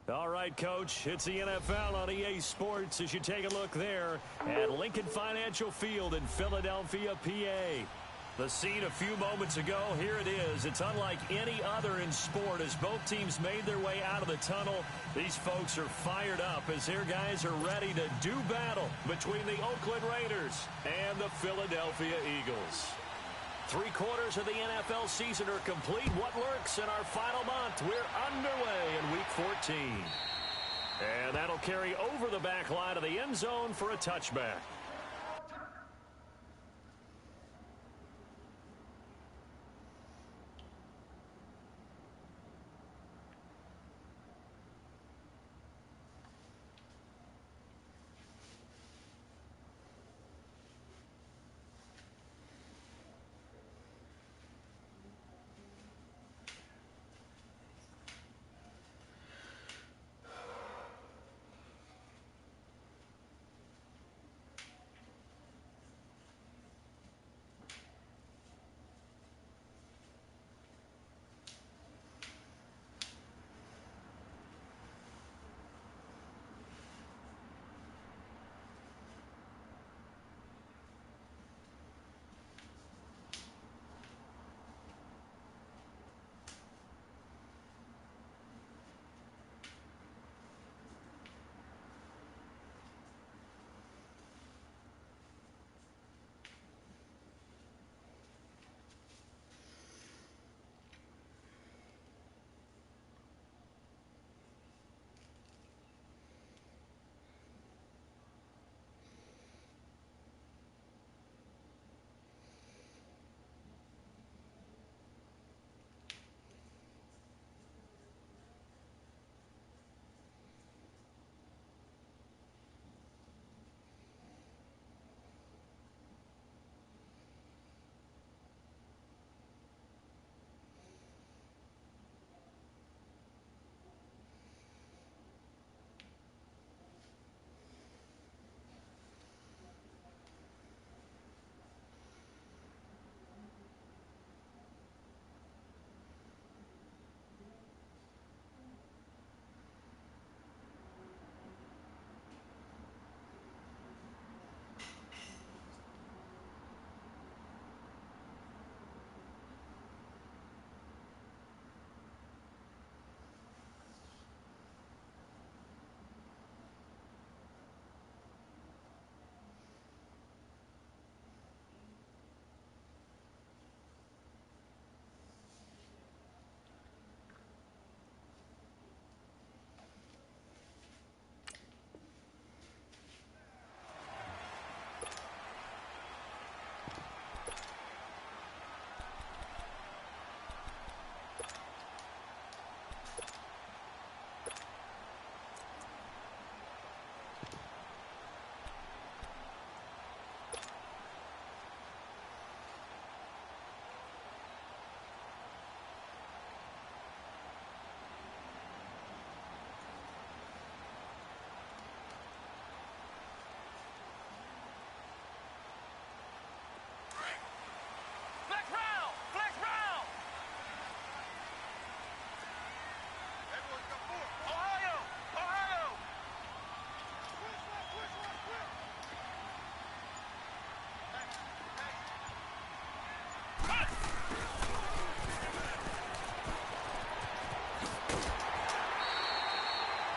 All right, Coach, it's the NFL on EA Sports as you take a look there at Lincoln Financial Field in Philadelphia, PA. The scene a few moments ago, here it is. It's unlike any other in sport as both teams made their way out of the tunnel. These folks are fired up as their guys are ready to do battle between the Oakland Raiders and the Philadelphia Eagles. 3/4 of the NFL season are complete. What lurks in our final month? We're underway in Week 14. And that'll carry over the back line of the end zone for a touchback.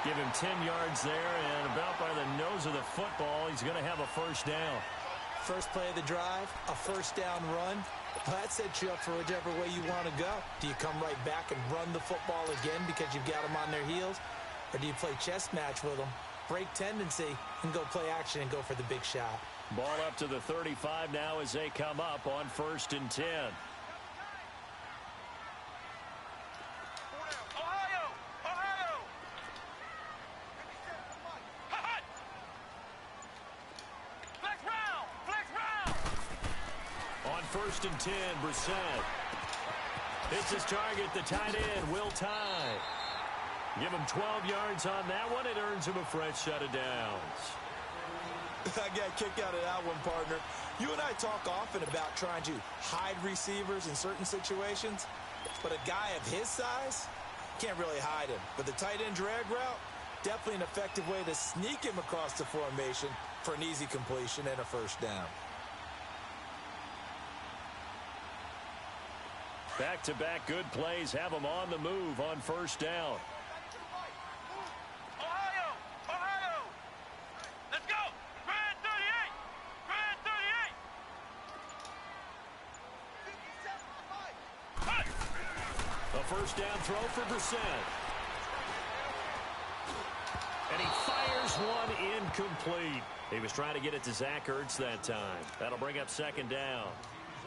Give him 10 yards there, and about by the nose of the football, he's going to have a first down. First play of the drive, a first down run. That sets you up for whichever way you want to go. Do you come right back and run the football again because you've got them on their heels? Or do you play chess match with them, break tendency, and go play action and go for the big shot? Ball up to the 35 now as they come up on 1st and 10. On 1st and 10, Brissett. Hits his target, the tight end, Will Tye. Give him 12 yards on that one. It earns him a fresh set of downs. I got a kick out of that one, partner. You and I talk often about trying to hide receivers in certain situations, but a guy of his size, Can't really hide him. But the tight end drag route, definitely an effective way to sneak him across the formation for an easy completion and a first down. Back-to-back good plays have them on the move on first down. Ohio! Let's go! Grand 38! Grand 38! A first down throw for Brissett. And he fires one incomplete. He was trying to get it to Zach Ertz that time. That'll bring up second down.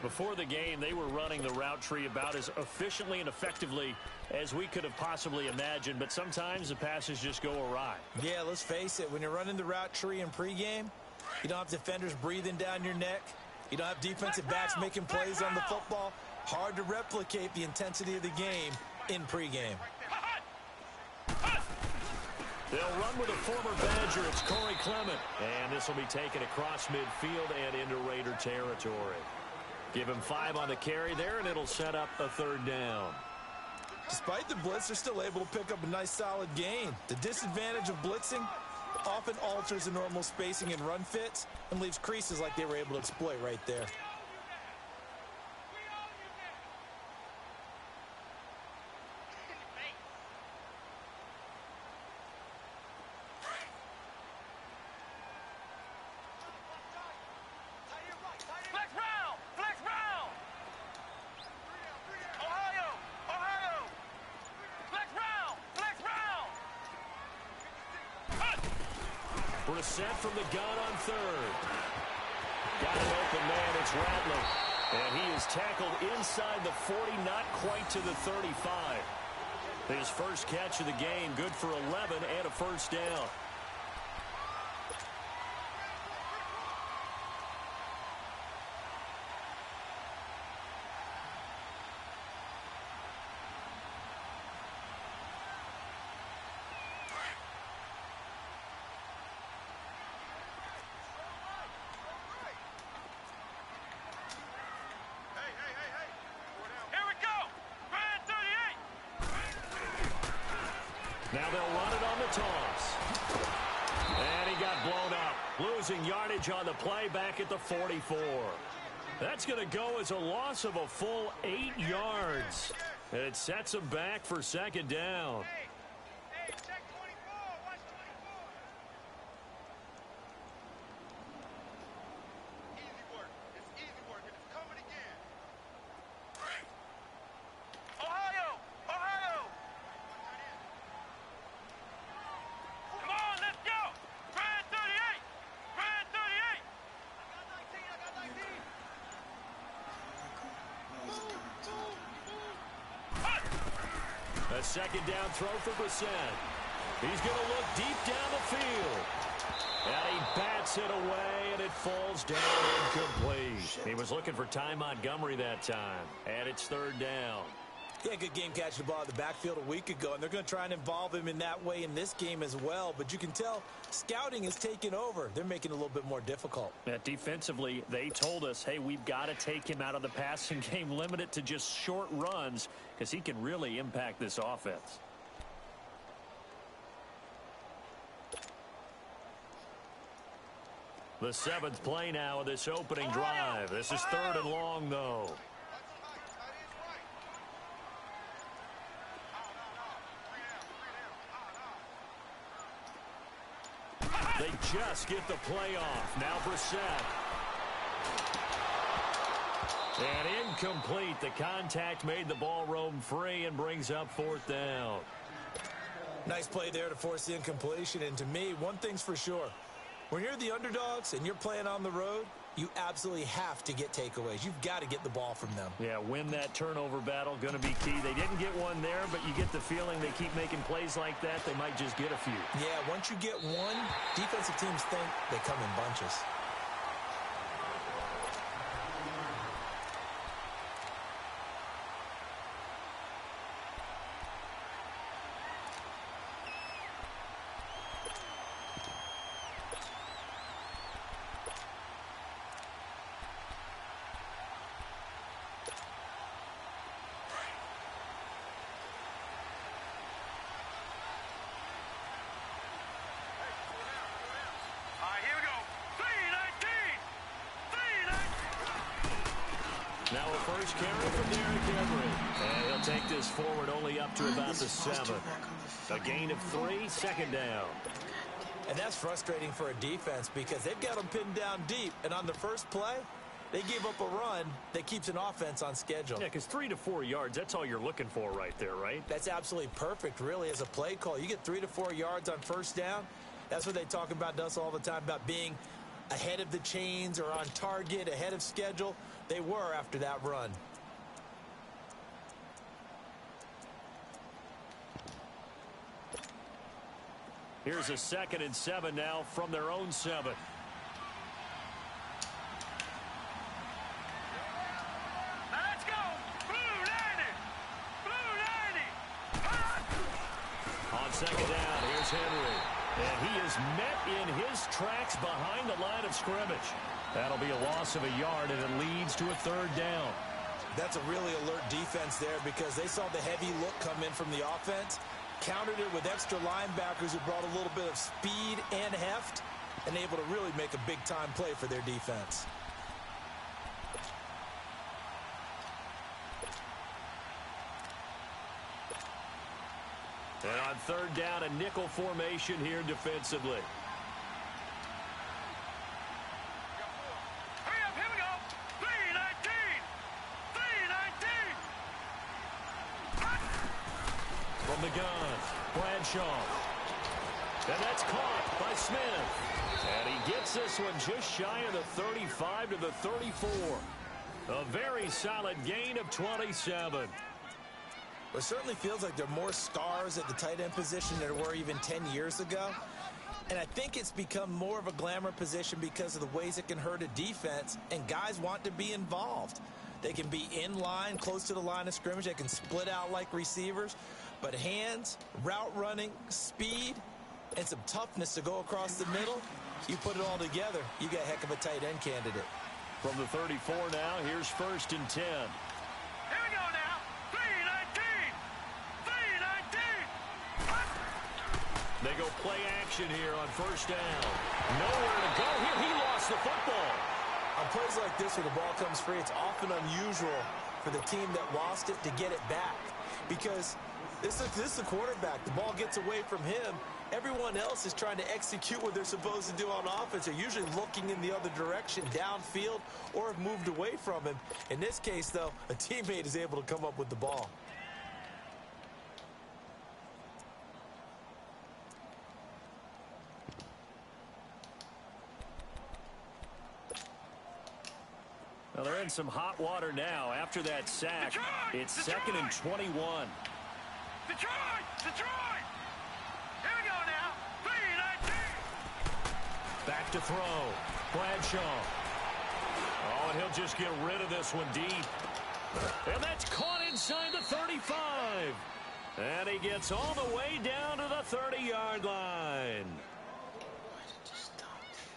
Before the game, they were running the route tree about as efficiently and effectively as we could have possibly imagined, but sometimes the passes just go awry. Yeah, let's face it. When you're running the route tree in pregame, you don't have defenders breathing down your neck. You don't have defensive backs making plays on the football. Hard to replicate the intensity of the game in pregame. They'll run with a former Badger. It's Corey Clement. And this will be taken across midfield and into Raider territory. Give him 5 on the carry there, and it'll set up a third down. Despite the blitz, they're still able to pick up a nice solid gain. The disadvantage of blitzing often alters the normal spacing and run fits and leaves creases like they were able to exploit right there. Brissett from the gun on third. Got an open man. It's Rattler. And he is tackled inside the 40, not quite to the 35. His first catch of the game, good for 11 and a first down. Now they'll run it on the toss. And he got blown up. Losing yardage on the play back at the 44. That's going to go as a loss of a full 8 yards. And it sets him back for second down. A second down throw for Brissett. He's going to look deep down the field. And he bats it away, and it falls down incomplete. He was looking for Ty Montgomery that time. And it's third down. Yeah, good game catching the ball in the backfield a week ago, and they're going to try and involve him in that way in this game as well. But you can tell scouting is taking over. They're making it a little bit more difficult. Defensively, they told us, hey, we've got to take him out of the passing game, limit it to just short runs, because he can really impact this offense. The 7th play now of this opening drive. This is third and long, though. They just get the play off. Now Brissett. And incomplete. The contact made the ball roam free and brings up fourth down. Nice play there to force the incompletion. And to me, one thing's for sure. When you're the underdogs and you're playing on the road, you absolutely have to get takeaways. You've got to get the ball from them. Yeah, win that turnover battle, going to be key. They didn't get one there, but you get the feeling they keep making plays like that, they might just get a few. Yeah, once you get one, defensive teams think they come in bunches. Now a first carry from Derrick Henry. And he'll take this forward only up to about the 7. A gain of 3, second down. And that's frustrating for a defense because they've got them pinned down deep. And on the first play, they gave up a run that keeps an offense on schedule. Yeah, because 3 to 4 yards, that's all you're looking for right there, right? That's absolutely perfect, really, as a play call. You get 3 to 4 yards on first down. That's what they talk about to us all the time, about being ahead of the chains or on target, ahead of schedule. They were after that run. Here's a 2nd and 7 now from their own 7. Now let's go. Blue 90. Blue 90. On 2nd down, here's Henry. And he is met in his tracks behind the line of scrimmage. That'll be a loss of a yard, and it leads to a 3rd down. That's a really alert defense there because they saw the heavy look come in from the offense, countered it with extra linebackers who brought a little bit of speed and heft, and able to really make a big-time play for their defense. And on 3rd down, a nickel formation here defensively. Hurry up, here we go. 319. 319. From the gun, Bradshaw. And that's caught by Smith. And he gets this one just shy of the 35 to the 34. A very solid gain of 27. It certainly feels like there are more stars at the tight end position than there were even 10 years ago. And I think it's become more of a glamour position because of the ways it can hurt a defense, and guys want to be involved. They can be in line, close to the line of scrimmage. They can split out like receivers. But hands, route running, speed, and some toughness to go across the middle, you put it all together, you got a heck of a tight end candidate. From the 34 now, here's 1st and 10. Here we go now. 319. 319. They go play action here on 1st down. Nowhere to go here. He lost the football. On plays like this where the ball comes free, it's often unusual for the team that lost it to get it back. Because this is the quarterback. The ball gets away from him. Everyone else is trying to execute what they're supposed to do on offense. They're usually looking in the other direction, downfield, or have moved away from him. In this case, though, a teammate is able to come up with the ball. Well, they're in some hot water now. After that sack, it's 2nd and 21. Detroit! Detroit! Here we go now. 319. Back to throw. Bradshaw. Oh, and he'll just get rid of this one deep. And that's caught inside the 35. And he gets all the way down to the 30-yard line.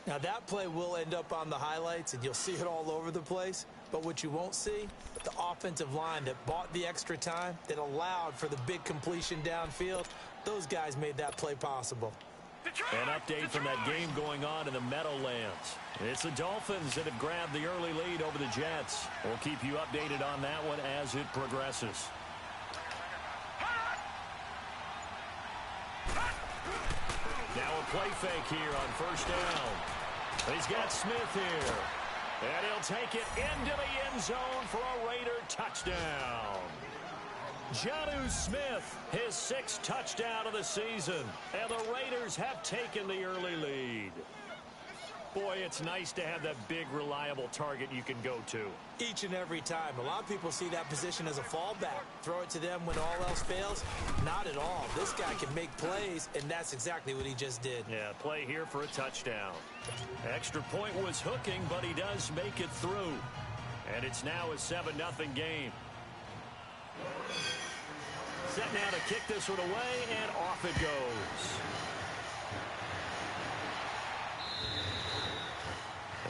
Now, that play will end up on the highlights, and you'll see it all over the place. But what you won't see, the offensive line that bought the extra time, that allowed for the big completion downfield, those guys made that play possible. An update from that game going on in the Meadowlands. It's the Dolphins that have grabbed the early lead over the Jets. We'll keep you updated on that one as it progresses. Now a play fake here on 1st down. He's got Smith here. And he'll take it into the end zone for a Raider touchdown. Jonnu Smith, his 6th touchdown of the season. And the Raiders have taken the early lead. Boy, it's nice to have that big, reliable target you can go to. Each and every time. A lot of people see that position as a fallback. Throw it to them when all else fails. Not at all. This guy can make plays, and that's exactly what he just did. Yeah, play here for a touchdown. Extra point was hooking, but he does make it through. And it's now a 7-0 game. Set now to kick this one away, and off it goes.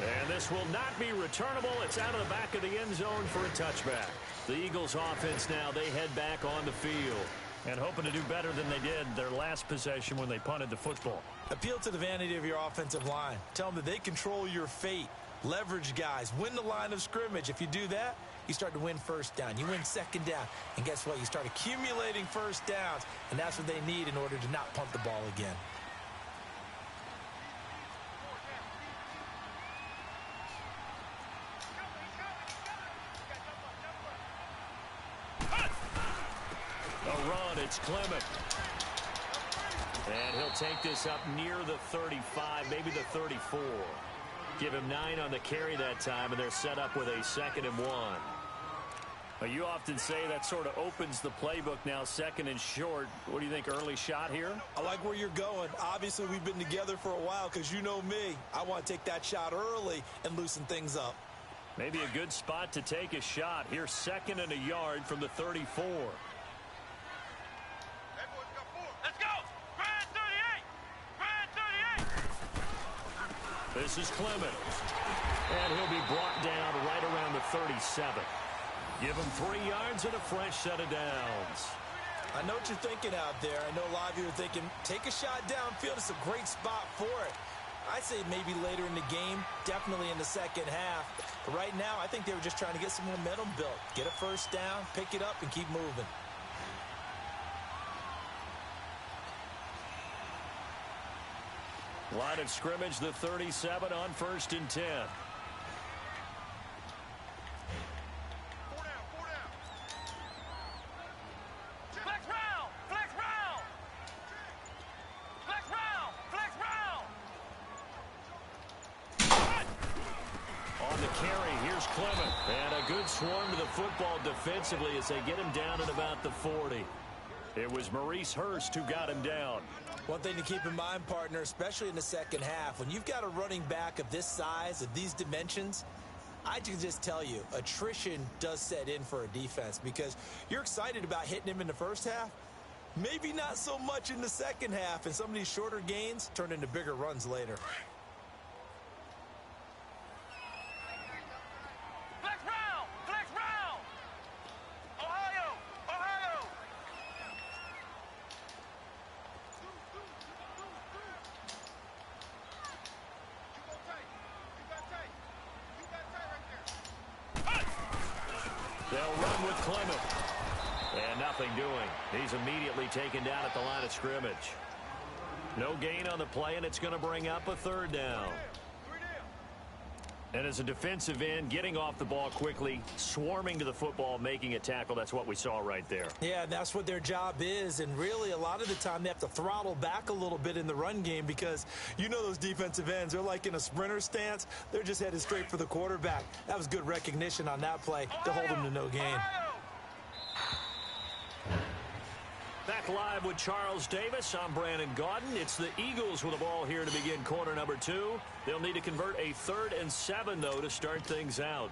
And this will not be returnable. It's out of the back of the end zone for a touchback. The Eagles offense now, they head back on the field. And hoping to do better than they did their last possession when they punted the football. Appeal to the vanity of your offensive line. Tell them that they control your fate. Leverage guys. Win the line of scrimmage. If you do that, you start to win first down. You win second down. And guess what? You start accumulating first downs. And that's what they need in order to not punt the ball again. A run, it's Clement. And he'll take this up near the 35, maybe the 34. Give him 9 on the carry that time, and they're set up with a 2nd and 1. Well, you often say that sort of opens the playbook now, 2nd and short. What do you think, early shot here? I like where you're going. Obviously, we've been together for a while because you know me. I want to take that shot early and loosen things up. Maybe a good spot to take a shot. Here's 2nd and a yard from the 34. Let's go! Grand 38! Grand 38! This is Clement. And he'll be brought down right around the 37. Give him 3 yards and a fresh set of downs. I know what you're thinking out there. I know a lot of you are thinking, take a shot downfield. It's a great spot for it. I'd say maybe later in the game, definitely in the second half. But right now, I think they were just trying to get some momentum built. Get a first down, pick it up, and keep moving. Line of scrimmage, the 37 on 1st and 10. Flex round! Flex round! Flex round! Flex round! On the carry, here's Clement. And a good swarm to the football defensively as they get him down at about the 40. It was Maurice Hurst who got him down. One thing to keep in mind, partner, especially in the second half, when you've got a running back of this size, of these dimensions, I can just tell you, attrition does set in for a defense because you're excited about hitting him in the first half. Maybe not so much in the second half, and some of these shorter gains turn into bigger runs later. Flex round! Flex round! Ohio! Ohio! They'll run with Clement. And nothing doing. He's immediately taken down at the line of scrimmage. No gain on the play, and it's going to bring up a 3rd down. And as a defensive end, getting off the ball quickly, swarming to the football, making a tackle, that's what we saw right there. Yeah, that's what their job is, and really a lot of the time they have to throttle back a little bit in the run game because you know those defensive ends, they're like in a sprinter stance. They're just headed straight for the quarterback. That was good recognition on that play to hold them to no gain. Back live with Charles Davis. I'm Brandon Gaudin. It's the Eagles with the ball here to begin quarter number 2. They'll need to convert a 3rd and 7, though, to start things out.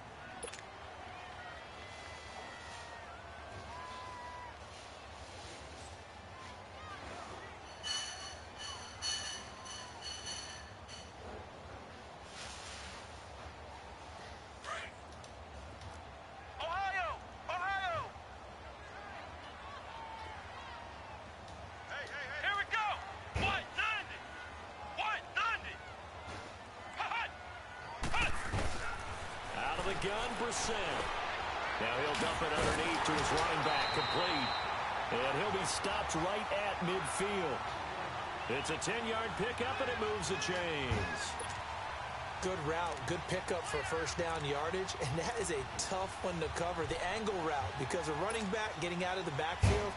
Now he'll dump it underneath to his running back, complete. And he'll be stopped right at midfield. It's a 10-yard pickup, and it moves the chains. Good route, good pickup for first down yardage, and that is a tough one to cover, the angle route, because a running back getting out of the backfield,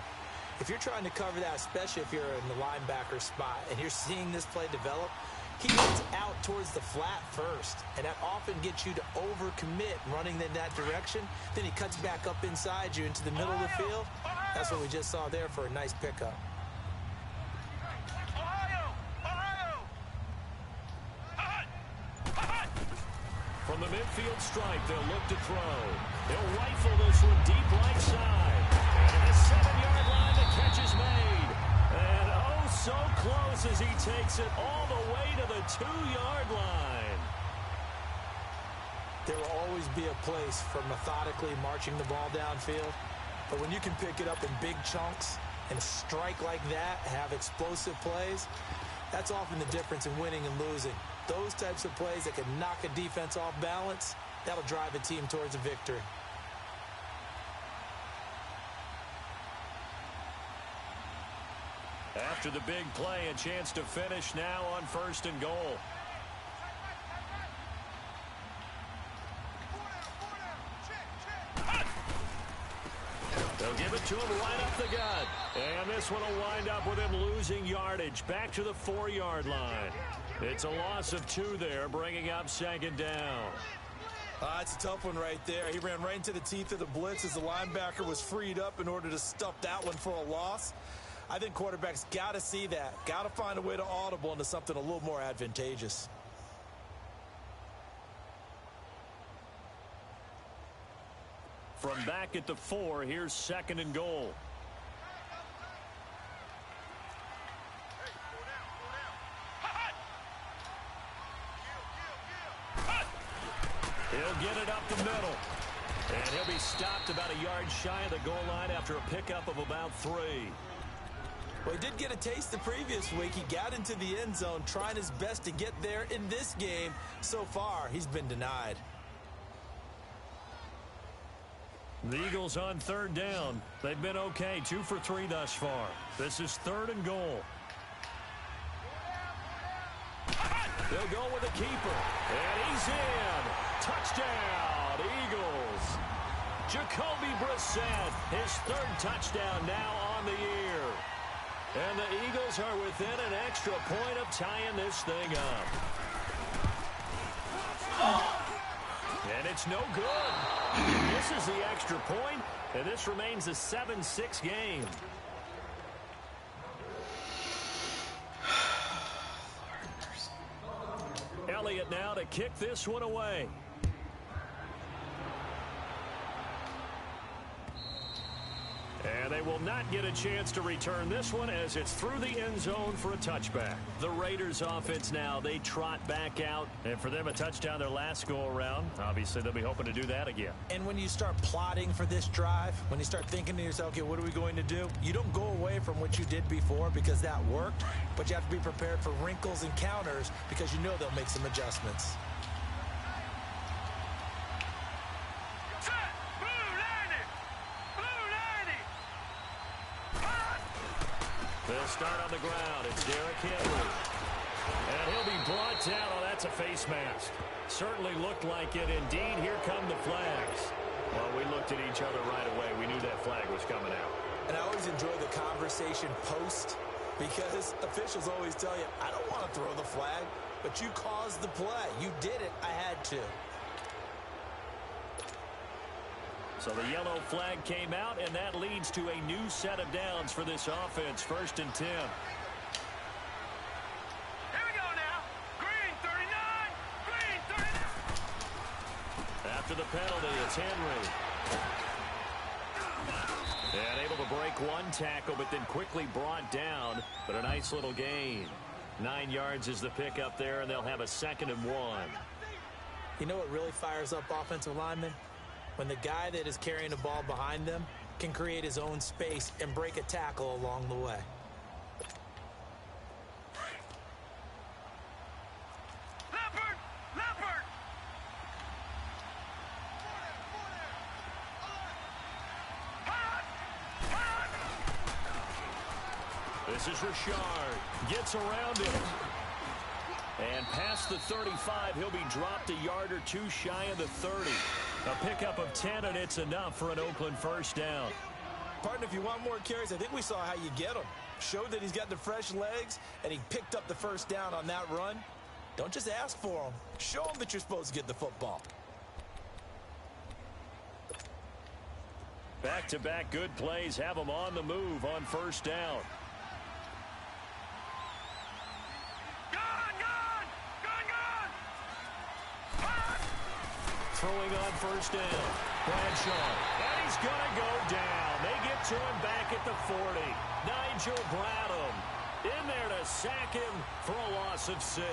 if you're trying to cover that, especially if you're in the linebacker spot, and you're seeing this play develop, he gets out towards the flat first, and that often gets you to overcommit running in that direction. Then he cuts back up inside you into the middle of the field. That's what we just saw there for a nice pickup. From the midfield stripe, they'll look to throw. They'll rifle this one deep right side. And the 7-yard line, the catch is made. And oh, so close as he takes it all the way to the 2-yard line. There will always be a place for methodically marching the ball downfield. But when you can pick it up in big chunks and strike like that, have explosive plays, that's often the difference in winning and losing. Those types of plays that can knock a defense off balance, that'll drive a team towards a victory. After the big play, a chance to finish now on 1st and goal. They'll give it to him right up the gut. And this one will wind up with him losing yardage back to the 4-yard line. It's a loss of 2 there, bringing up 2nd down. It's a tough one right there. He ran right into the teeth of the blitz as the linebacker was freed up in order to stuff that one for a loss. I think quarterbacks got to see that. Got to find a way to audible into something a little more advantageous. From back at the 4, here's 2nd and goal. He'll get it up the middle. And he'll be stopped about a yard shy of the goal line after a pickup of about 3. Well, he did get a taste the previous week. He got into the end zone trying his best to get there in this game. So far, he's been denied. The Eagles on 3rd down. They've been okay, 2 for 3 thus far. This is 3rd and goal. They'll go with the keeper. And he's in. Touchdown, Eagles. Jacoby Brissett, his 3rd touchdown now on the year. And the Eagles are within an extra point of tying this thing up. And it's no good. This is the extra point, and this remains a 7-6 game. Elliott now to kick this one away. And they will not get a chance to return this one as it's through the end zone for a touchback. The Raiders offense now, they trot back out. And for them, a touchdown their last go-around. Obviously, they'll be hoping to do that again. And when you start plotting for this drive, when you start thinking to yourself, okay, what are we going to do? You don't go away from what you did before because that worked. But you have to be prepared for wrinkles and counters because you know they'll make some adjustments. They'll start on the ground. It's Derrick Henry. And he'll be brought down. Oh, that's a face mask. Certainly looked like it. Indeed, here come the flags. Well, we looked at each other right away. We knew that flag was coming out. And I always enjoy the conversation post because officials always tell you, I don't want to throw the flag, but you caused the play. You did it. I had to. So the yellow flag came out, and that leads to a new set of downs for this offense. 1st and 10. Here we go now. Green 39. Green 39. After the penalty, it's Henry. And able to break one tackle, but then quickly brought down. But a nice little gain. 9 yards is the pickup there, and they'll have a 2nd and 1. You know what really fires up offensive linemen? When the guy that is carrying the ball behind them can create his own space and break a tackle along the way. Leopard! Leopard! This is Richard. Gets around it. And past the 35, he'll be dropped a yard or 2 shy of the 30. A pickup of 10, and it's enough for an Oakland 1st down. Partner, if you want more carries, I think we saw how you get them. Showed that he's got the fresh legs, and he picked up the 1st down on that run. Don't just ask for them. Show them that you're supposed to get the football. Back-to-back good plays have them on the move on 1st down. Throwing on 1st down. Bradshaw. And he's going to go down. They get to him back at the 40. Nigel Bradham in there to sack him for a loss of 6.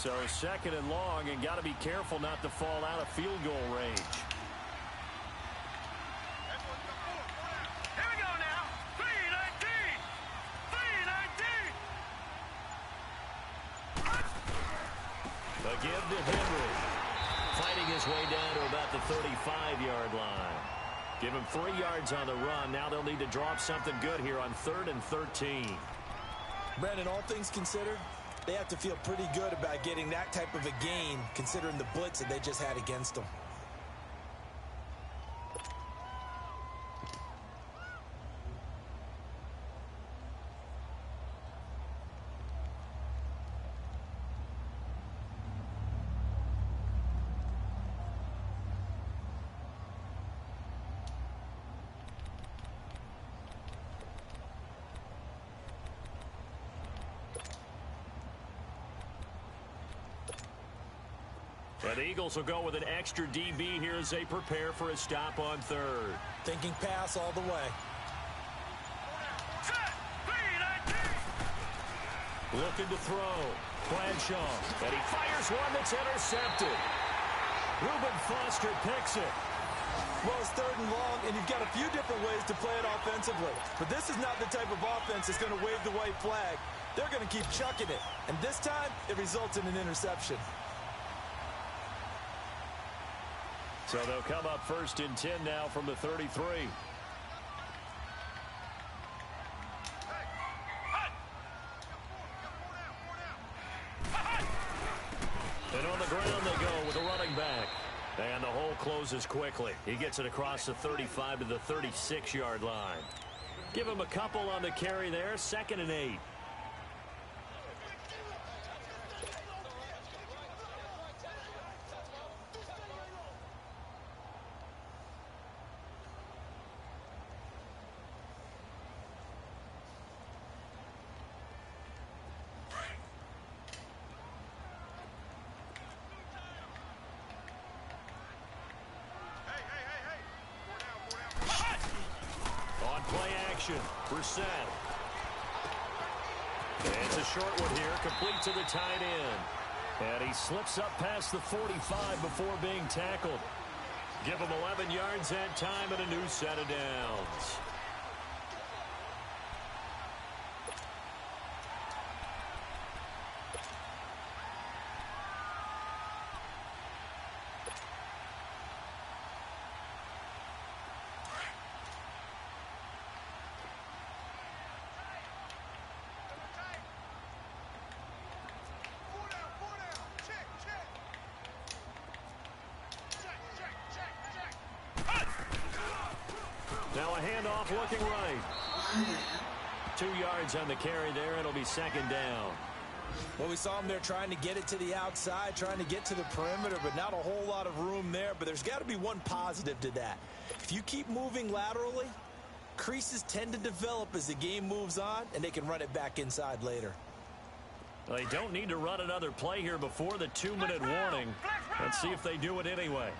So second and long, and got to be careful not to fall out of field goal range. Here we go now. 3:19. 3:19. A give to Henry. Fighting his way down to about the 35-yard line. Give him 3 yards on the run. Now they'll need to draw up something good here on 3rd and 13. Brandon, all things considered, they have to feel pretty good about getting that type of a gain considering the blitz that they just had against them. And the Eagles will go with an extra DB here as they prepare for a stop on 3rd. Thinking pass all the way. Set. 3:19. Looking to throw. Bradshaw. And he fires one that's intercepted. Reuben Foster picks it. Well, it's 3rd and long, and you've got a few different ways to play it offensively. But this is not the type of offense that's going to wave the white flag. They're going to keep chucking it. And this time, it results in an interception. So they'll come up 1st and 10 now from the 33. And on the ground they go with a running back. And the hole closes quickly. He gets it across the 35 to the 36-yard line. Give him a couple on the carry there. 2nd and 8. Brissett. And it's a short one here, complete to the tight end. And he slips up past the 45 before being tackled. Give him 11 yards that time and a new set of downs. Now a handoff looking right. 2 yards on the carry there. It'll be 2nd down. Well, we saw him there trying to get it to the outside, trying to get to the perimeter, but not a whole lot of room there. But there's got to be one positive to that. If you keep moving laterally, creases tend to develop as the game moves on, and they can run it back inside later. Well, they don't need to run another play here before the 2-minute warning. Let's see if they do it anyway.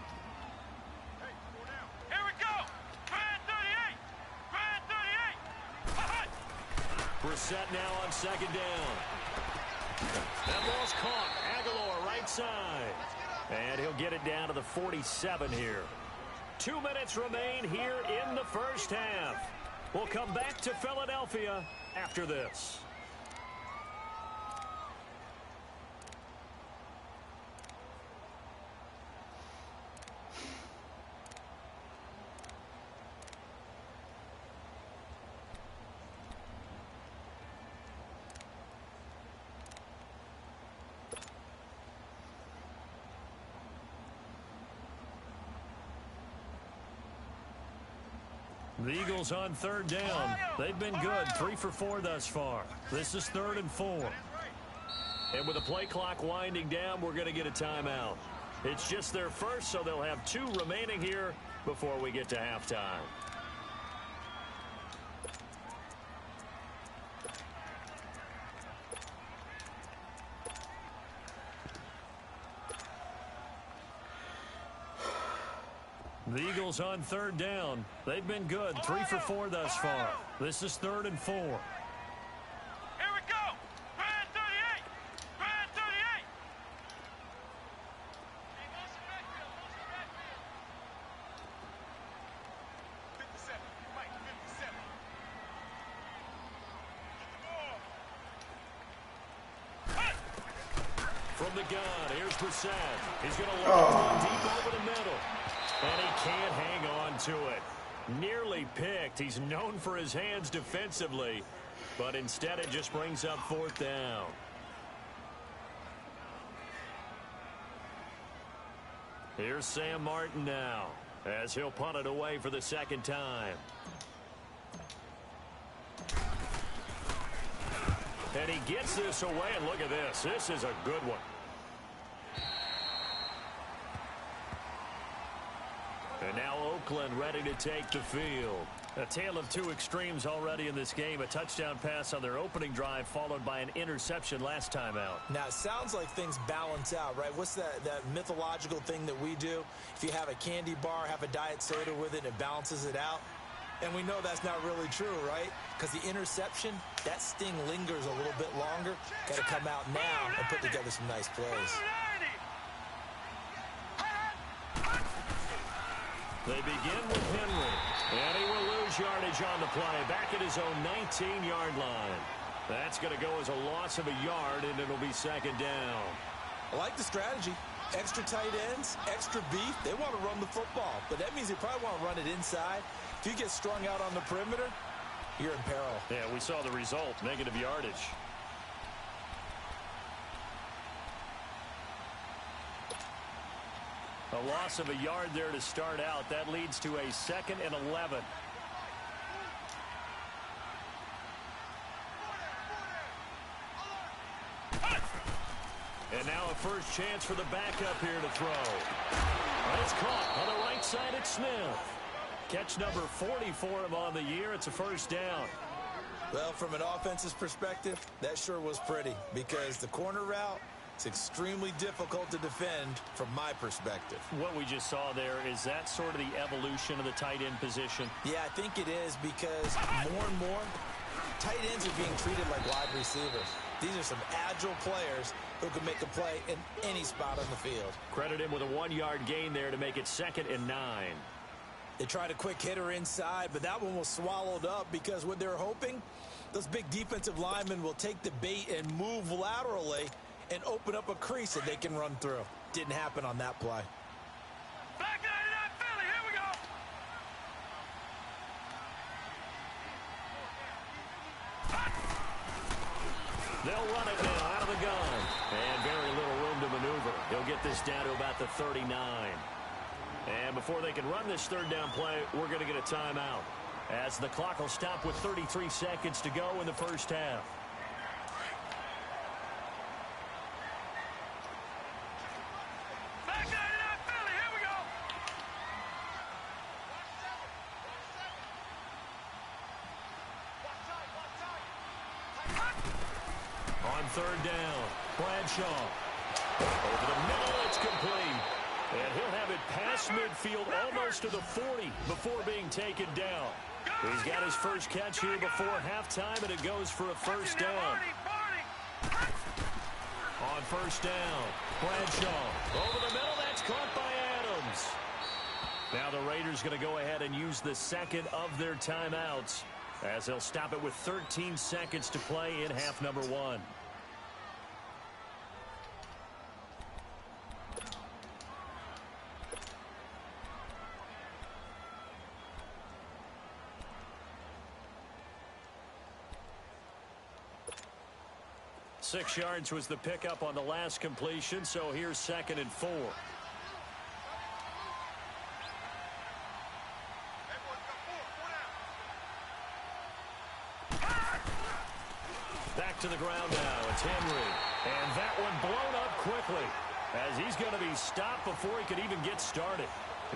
Brissett now on 2nd down. That ball's caught. Aguilar right side. And he'll get it down to the 47 here. 2 minutes remain here in the 1st half. We'll come back to Philadelphia after this. The Eagles on 3rd down. They've been good, 3 for 4 thus far. This is 3rd and 4. And with the play clock winding down, we're going to get a timeout. It's just their first, so they'll have 2 remaining here before we get to halftime. The Eagles on 3rd down. They've been good, 3 for 4 thus far. This is 3rd and 4. Here we go. 38. from the gun. Here's Brissett. He's going to load one deep over the middle. And he can't hang on to it. Nearly picked. He's known for his hands defensively. But instead it just brings up 4th down. Here's Sam Martin now, as he'll punt it away for the 2nd time. And he gets this away, and look at this. This is a good one. And now Oakland ready to take the field. A tale of two extremes already in this game. A touchdown pass on their opening drive, followed by an interception last time out. Now, it sounds like things balance out, right? What's that mythological thing that we do? If you have a candy bar, have a diet soda with it, it balances it out. And we know that's not really true, right? Because the interception, that sting lingers a little bit longer. Got to come out now and put together some nice plays. They begin with Henry, and he will lose yardage on the play, back at his own 19-yard line. That's going to go as a loss of a yard, and it'll be 2nd down. I like the strategy. Extra tight ends, extra beef. They want to run the football, but that means they probably want to run it inside. If you get strung out on the perimeter, you're in peril. Yeah, we saw the result, negative yardage. A loss of a yard there to start out. That leads to a 2nd and 11. And now a first chance for the backup here to throw. And it's caught on the right side at Smith. Catch number 40 for him on the year. It's a 1st down. Well, from an offensive perspective, that sure was pretty because the corner route, it's extremely difficult to defend from my perspective. What we just saw there, is that sort of the evolution of the tight end position? Yeah, I think it is because more and more, tight ends are being treated like wide receivers. These are some agile players who can make a play in any spot on the field. Credit him with a 1-yard gain there to make it 2nd and 9. They tried a quick hitter inside, but that one was swallowed up because what they're hoping, those big defensive linemen will take the bait and move laterally and open up a crease that they can run through. Didn't happen on that play. Back 99 Philly, here we go. They'll run it now out of the gun. And very little room to maneuver. He'll get this down to about the 39. And before they can run this 3rd down play, we're going to get a timeout, as the clock will stop with 33 seconds to go in the 1st half. Back 99 Philly, here we go. On 3rd down, Bradshaw. Over the middle, it's complete. And he'll have it past midfield almost to the 40 before being taken down. He's got his first catch here before halftime, and it goes for a 1st down. On 1st down, Bradshaw. Over the middle, that's caught by Adams. Now the Raiders going to go ahead and use the 2nd of their timeouts, as they'll stop it with 13 seconds to play in half number 1. Six yards was the pickup on the last completion, so here's 2nd and 4. Back to the ground now. It's Henry. And that one blown up quickly, as he's going to be stopped before he could even get started.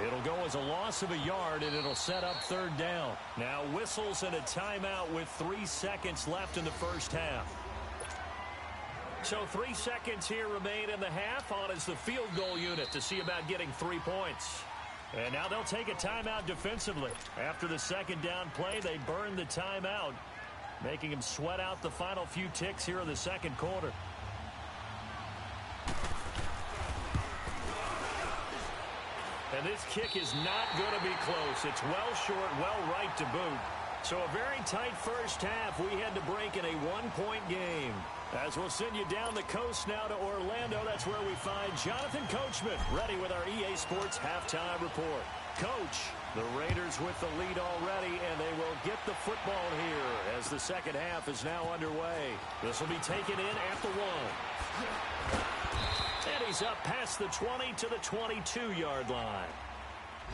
It'll go as a loss of a yard, and it'll set up 3rd down. Now whistles and a timeout with 3 seconds left in the 1st half. So 3 seconds here remain in the half. On is the field goal unit to see about getting 3 points. And now they'll take a timeout defensively. After the 2nd down play, they burn the timeout, making him sweat out the final few ticks here in the 2nd quarter. And this kick is not going to be close. It's well short, well right to boot. So a very tight 1st half. We had to break in a 1-point game. As we'll send you down the coast now to Orlando, that's where we find Jonathan Coachman, ready with our EA Sports halftime report. Coach, the Raiders with the lead already, and they will get the football here as the second half is now underway. This will be taken in at the 1. And he's up past the 20 to the 22-yard line.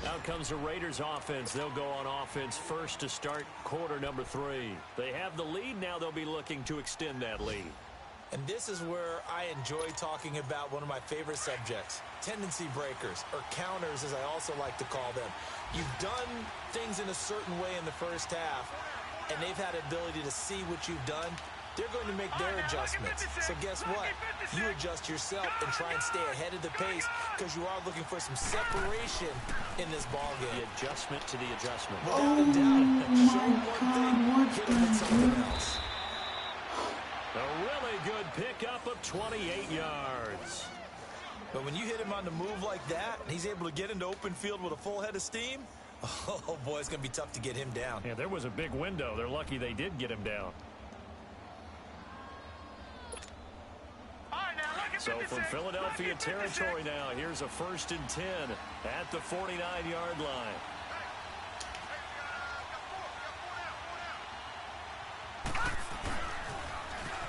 Out comes the Raiders offense. They'll go on offense first to start quarter number 3. They have the lead. Now they'll be looking to extend that lead. And this is where I enjoy talking about one of my favorite subjects, tendency breakers, or counters as I also like to call them. You've done things in a certain way in the first half, and they've had the ability to see what you've done. They're going to make their adjustments. So guess what? You adjust yourself and try and stay ahead of the pace because you are looking for some separation in this ball game. The adjustment to the adjustment. Without a doubt. Show them one thing, hit them with something else. A really good pickup of 28 yards. But when you hit him on the move like that, and he's able to get into open field with a full head of steam, oh boy, it's going to be tough to get him down. Yeah, there was a big window. They're lucky they did get him down. So from Philadelphia territory now, here's a 1st and 10 at the 49-yard line.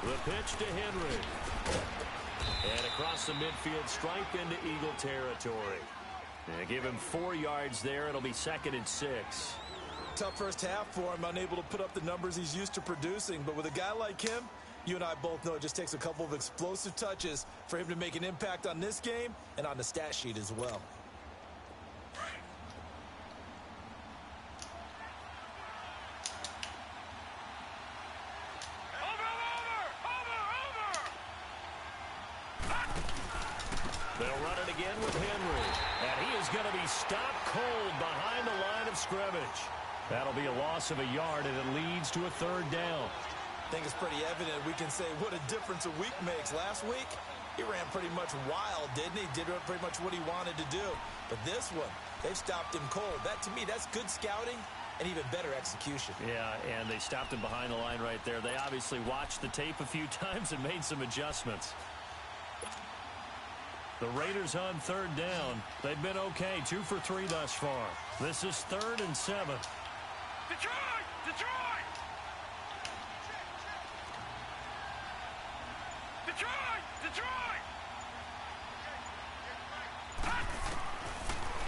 The pitch to Henry. And across the midfield stripe into Eagle territory. And give him 4 yards there. It'll be 2nd and 6. Tough first half for him, unable to put up the numbers he's used to producing. But with a guy like him, you and I both know it just takes a couple of explosive touches for him to make an impact on this game and on the stat sheet as well. They'll run it again with Henry. And he is going to be stopped cold behind the line of scrimmage. That'll be a loss of a yard, and it leads to a 3rd down. I think it's pretty evident we can say what a difference a week makes. Last week, he ran pretty much wild, didn't he? Did pretty much what he wanted to do. But this one, they've stopped him cold. That, to me, that's good scouting and even better execution. Yeah, and they stopped him behind the line right there. They obviously watched the tape a few times and made some adjustments. The Raiders on 3rd down. They've been okay, 2 for 3 thus far. This is 3rd and 7. Detroit! Detroit! Detroit! Detroit!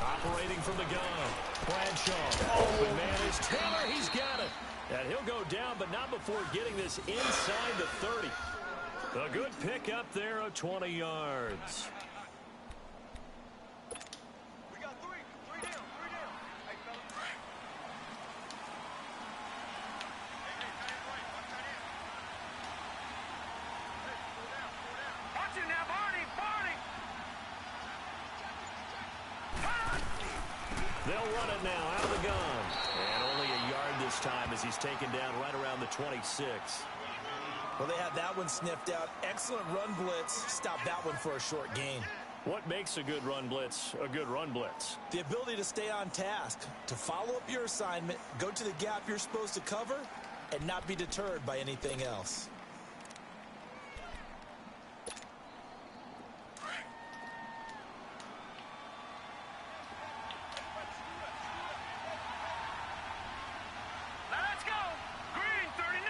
Operating from the gun. Bradshaw. Open man is Taylor. He's got it. And he'll go down, but not before getting this inside the 30. A good pickup there of 20 yards. We got three down. Hey, fella. Watch it now, Barney! They'll run it now out of the gun. And only a yard this time as he's taken down right around the 26. Well, they had that one sniffed out. Excellent run blitz. Stop that one for a short gain. What makes a good run blitz a good run blitz? The ability to stay on task, to follow up your assignment, go to the gap you're supposed to cover, and not be deterred by anything else. Let's go! Green 39!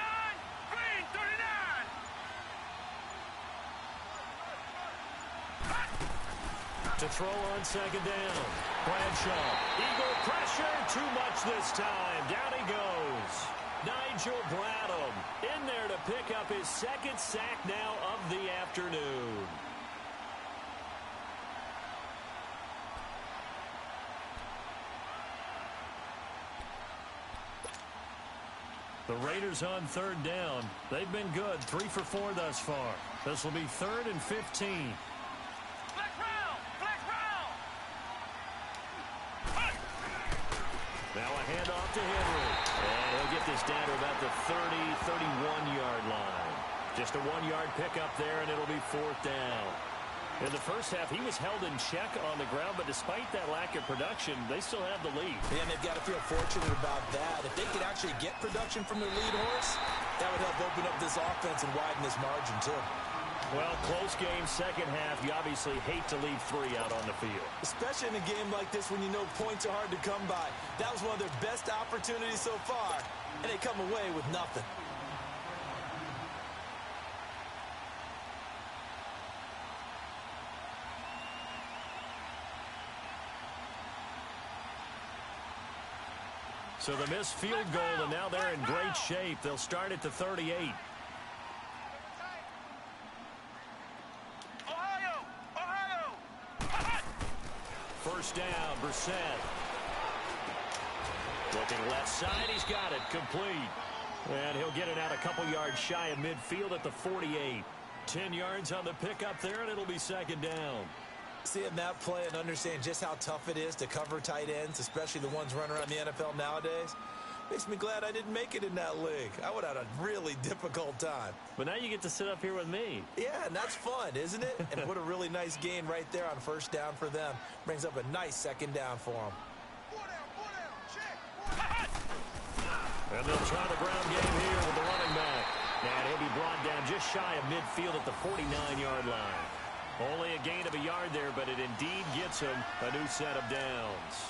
Green 39! To throw on 2nd down. Bradshaw. Eagle pressure. Too much this time. Down he goes. Nigel Bradham in there to pick up his 2nd sack now of the afternoon. The Raiders on 3rd down. They've been good. 3 for 4 thus far. This will be 3rd and 15. Now a handoff to Henry. And he'll get this down to about the 30, 31-yard line. Just a 1-yard pickup there, and it'll be 4th down. In the first half, he was held in check on the ground, but despite that lack of production, they still have the lead. And they've got to feel fortunate about that. If they could actually get production from their lead horse, that would help open up this offense and widen this margin, too. Well, close game, second half. You obviously hate to leave 3 out on the field. Especially in a game like this when you know points are hard to come by. That was one of their best opportunities so far, and they come away with nothing. So the missed field goal, and now they're in great shape. They'll start at the 38. Ohio! First down, Brissett. Looking left side, he's got it, complete. And he'll get it out a couple yards shy of midfield at the 48. 10 yards on the pickup there, and it'll be second down. Seeing that play and understand just how tough it is to cover tight ends, especially the ones running around the NFL nowadays, makes me glad I didn't make it in that league. I would have had a really difficult time. But now you get to sit up here with me. Yeah, and that's fun, isn't it? And what a really nice gain right there on first down for them. Brings up a nice second down for them. And they'll try the ground game here with the running back. And he'll be brought down just shy of midfield at the 49-yard line. Only a gain of a yard there, but it indeed gets him a new set of downs.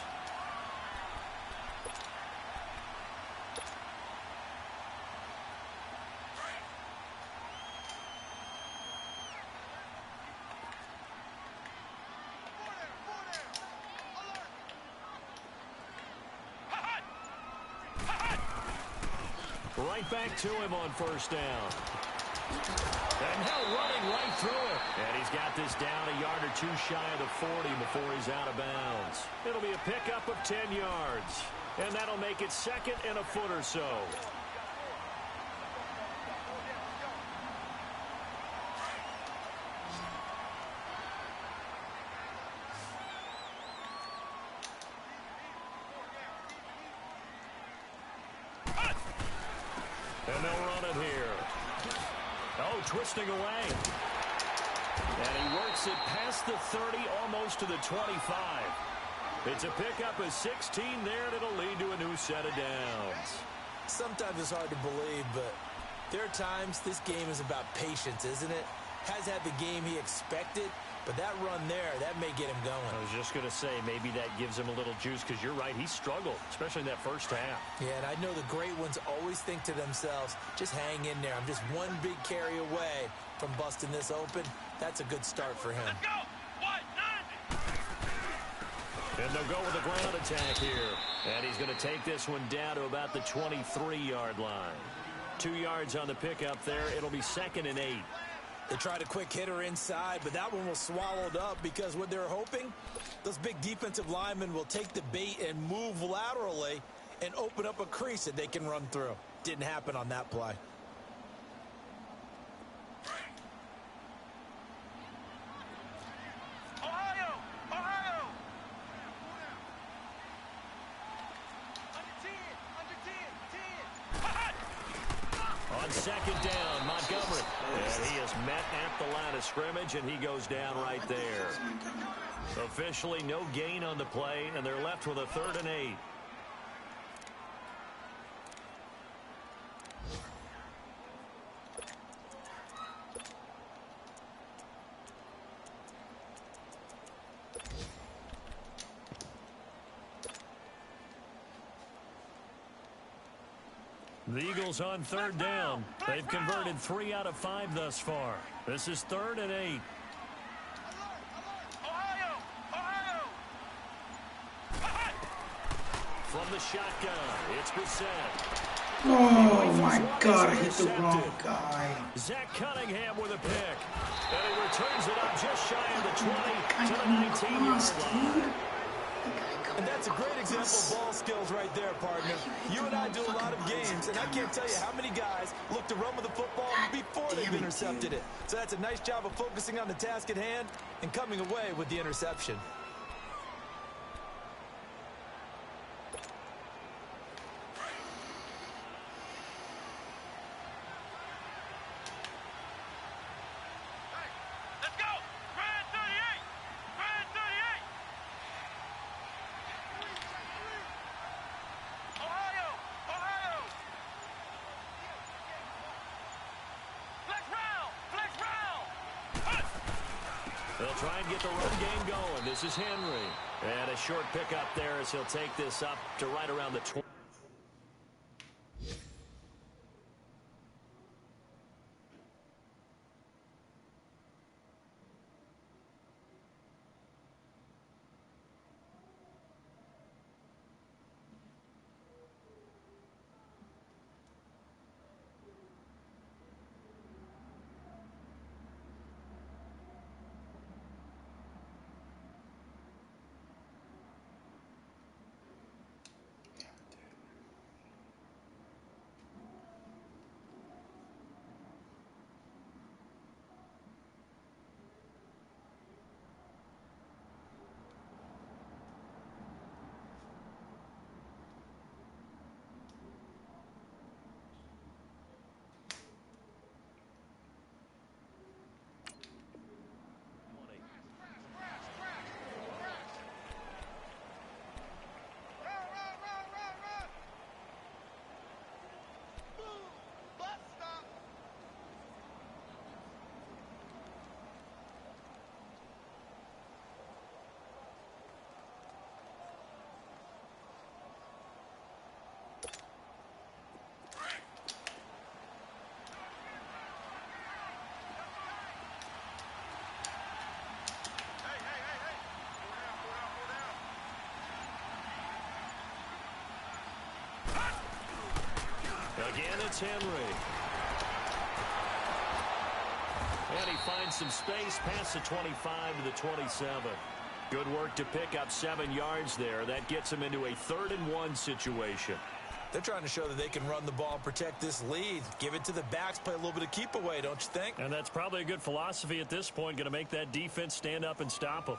Right back to him on first down. And now running right through it. And he's got this down a yard or two shy of the 40 before he's out of bounds. It'll be a pickup of 10 yards. And that'll make it second and a foot or so. And they'll run it here. Oh, twisting away. And he works it past the 30, almost to the 25. It's a pickup of 16 there, and it'll lead to a new set of downs. Sometimes it's hard to believe, but there are times this game is about patience, isn't it? Has had the game he expected, but that run there, that may get him going. I was just going to say, maybe that gives him a little juice, because you're right, he struggled, especially in that first half. Yeah, and I know the great ones always think to themselves, just hang in there. I'm just one big carry away from busting this open. That's a good start for him. Let's go! 190! And they'll go with a ground attack here. And he's going to take this one down to about the 23-yard line. 2 yards on the pickup there. It'll be second and 8. They tried a quick hitter inside, but that one was swallowed up because what they're hoping, those big defensive linemen will take the bait and move laterally and open up a crease that they can run through. Didn't happen on that play. Ohio! On second down, Montgomery. And he is met at the line of scrimmage, and he goes down right there. Officially no gain on the play, and they're left with a 3rd and 8. The Eagles on 3rd down. They've converted 3 out of 5 thus far. This is 3rd and 8. Ohio! From the shotgun, it's Brissett. Oh my God, I hit the wrong guy. Zach Cunningham with a pick. And he returns it up just shy of the 20 to the 19-yard line. And that's a great example of ball skills right there, partner. You and I do a lot of games, and I can't tell you how many guys look to run with the football before they've intercepted it. So that's a nice job of focusing on the task at hand and coming away with the interception. Let's go! Red They'll try and get the run game going. This is Henry. And a short pickup there as he'll take this up to right around the 20. Again, it's Henry. And he finds some space past the 25 to the 27. Good work to pick up 7 yards there. That gets him into a 3rd-and-1 situation. They're trying to show that they can run the ball and protect this lead. Give it to the backs, play a little bit of keep away, don't you think? And that's probably a good philosophy at this point, going to make that defense stand up and stop them.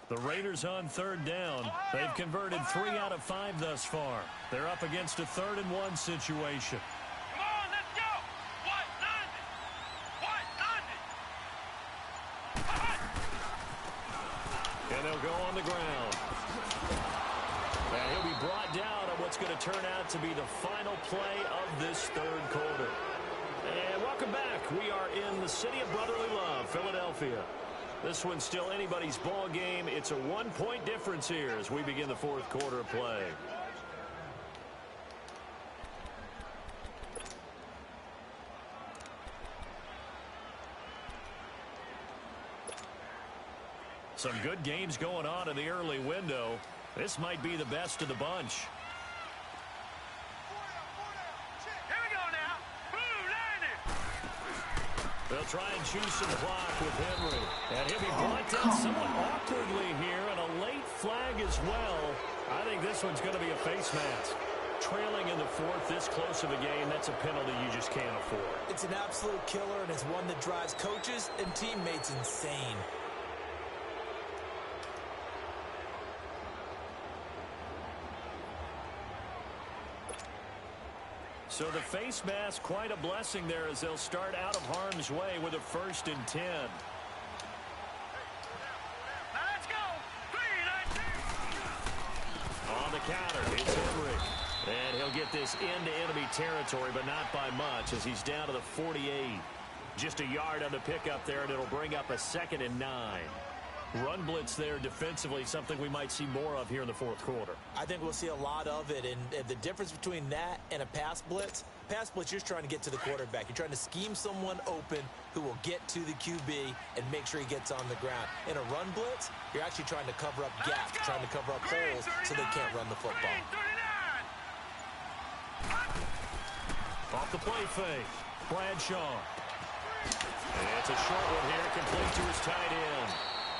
The Raiders on 3rd down. They've converted 3 out of 5 thus far. They're up against a 3rd-and-1 situation. Come on, let's go. White 90. And they'll go on the ground. And he'll be brought down on what's going to turn out to be the final play of this 3rd quarter. And welcome back. We are in the city of brotherly love, Philadelphia. This one's still anybody's ball game. It's a 1-point difference here as we begin the 4th quarter of play. Some good games going on in the early window. This might be the best of the bunch. Here we go now. Blue 90. They'll try and choose some clock with Henry. And he'll be brought down somewhat awkwardly here, and a late flag as well. I think this one's going to be a face mask. Trailing in the 4th, this close of a game, that's a penalty you just can't afford. It's an absolute killer, and it's one that drives coaches and teammates insane. So the face mask, quite a blessing there as they'll start out of harm's way with a 1st and 10. Now let's go. 3-19. On the counter, it's Henry. And he'll get this into enemy territory, but not by much as he's down to the 48. Just a yard on the pickup there, and it'll bring up a 2nd and 9. Run blitz there defensively, something we might see more of here in the 4th quarter. I think we'll see a lot of it, and the difference between that and a pass blitz, you're just trying to get to the quarterback. You're trying to scheme someone open who will get to the QB and make sure he gets on the ground. In a run blitz, you're actually trying to cover up gaps, trying to cover up holes so they can't run the football. Off the play fake, Bradshaw. And it's a short one here, complete to his tight end.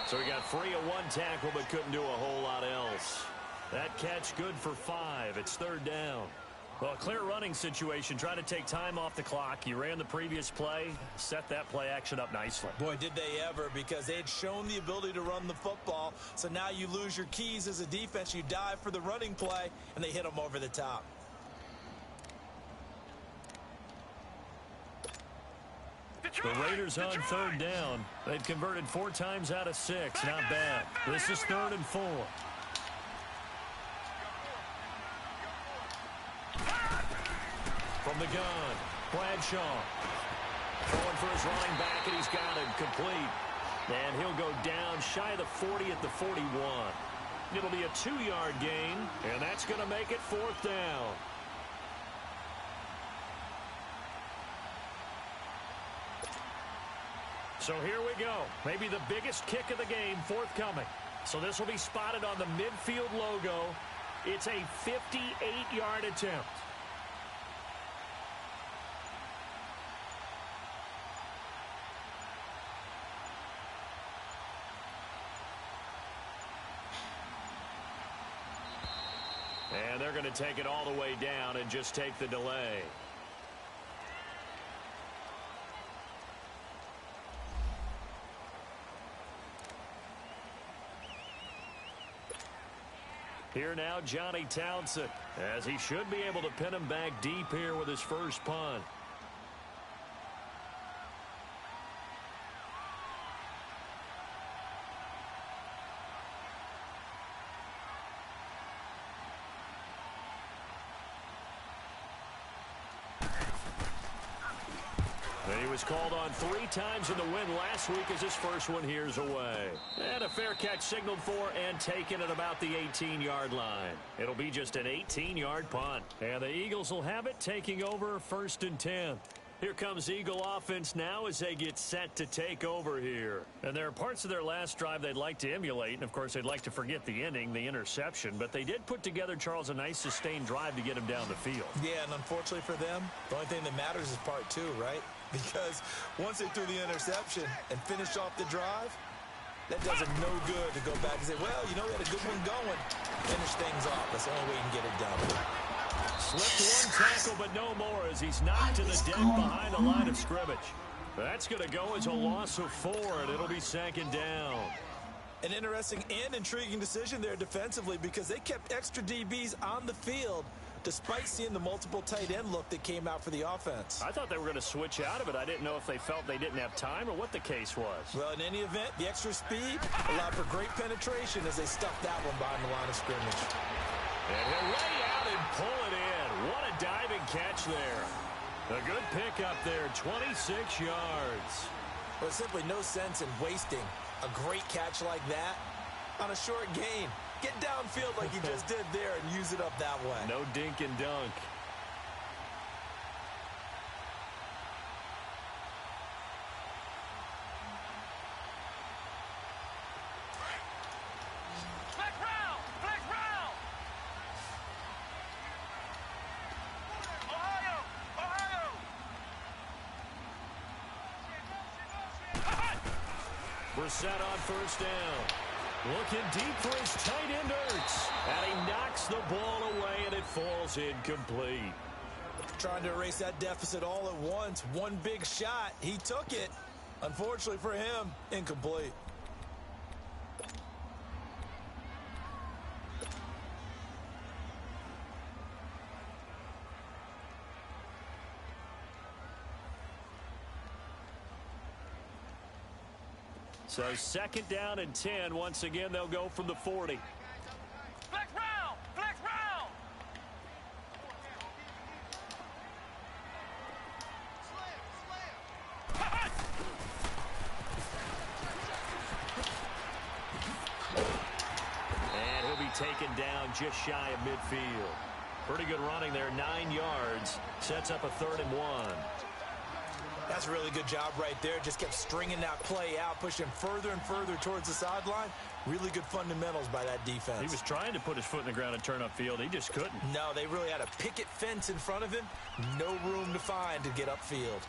So he got free of 1 tackle, but couldn't do a whole lot else. That catch good for 5. It's 3rd down. Well, a clear running situation. Trying to take time off the clock. You ran the previous play, set that play action up nicely. Boy, did they ever, because they had shown the ability to run the football. So now you lose your keys as a defense. You dive for the running play, and they hit them over the top. The The Raiders on third down. They've converted 4 times out of 6. Not bad. This is 3rd and 4. From the gun, Bradshaw. Going for his running back, and he's got him complete. And he'll go down shy of the 40 at the 41. It'll be a 2-yard gain, and that's going to make it 4th down. So here we go. Maybe the biggest kick of the game forthcoming. So this will be spotted on the midfield logo. It's a 58-yard attempt. And they're going to take it all the way down and just take the delay. Here now, Johnny Townsend, as he should be able to pin him back deep here with his first punt. He was called on 3 times in the win last week as his first one here's away. And a fair catch signaled for and taken at about the 18-yard line. It'll be just an 18-yard punt. And the Eagles will have it, taking over 1st and 10. Here comes Eagle offense now as they get set to take over here. And there are parts of their last drive they'd like to emulate. And, of course, they'd like to forget the inning, the interception. But they did put together, Charles, a nice sustained drive to get him down the field. Yeah, and unfortunately for them, the only thing that matters is part 2, right? Because once they threw the interception and finished off the drive, that does them no good to go back and say, well, you know, we had a good one going. Finish things off. That's the only way you can get it done. Slipped 1 tackle, but no more as he's knocked to the deck behind the line of scrimmage. That's going to go as a loss of 4, and it'll be 2nd down. An interesting and intriguing decision there defensively because they kept extra DBs on the field despite seeing the multiple tight end look that came out for the offense. I thought they were going to switch out of it. I didn't know if they felt they didn't have time or what the case was. Well, in any event, the extra speed allowed for great penetration as they stuffed that one behind the line of scrimmage. And he'll lay out and pull it in. What a diving catch there. A good pickup there, 26 yards. Well, there's simply no sense in wasting a great catch like that on a short gain. Get downfield like you just did there and use it up that way. No dink and dunk. Flex round! Flex round! Ohio! Ohio! Brissett on 1st down. Looking deep for his tight end, Ertz. And he knocks the ball away, and it falls incomplete. Trying to erase that deficit all at once. One big shot. He took it. Unfortunately for him, incomplete. So 2nd down and 10. Once again, they'll go from the 40. Flex round! Flex round! And he'll be taken down just shy of midfield. Pretty good running there, 9 yards. Sets up a 3rd and 1. That's a really good job right there. Just kept stringing that play out, pushing further and further towards the sideline. Really good fundamentals by that defense. He was trying to put his foot in the ground and turn upfield. He just couldn't. No, they really had a picket fence in front of him. No room to find to get upfield.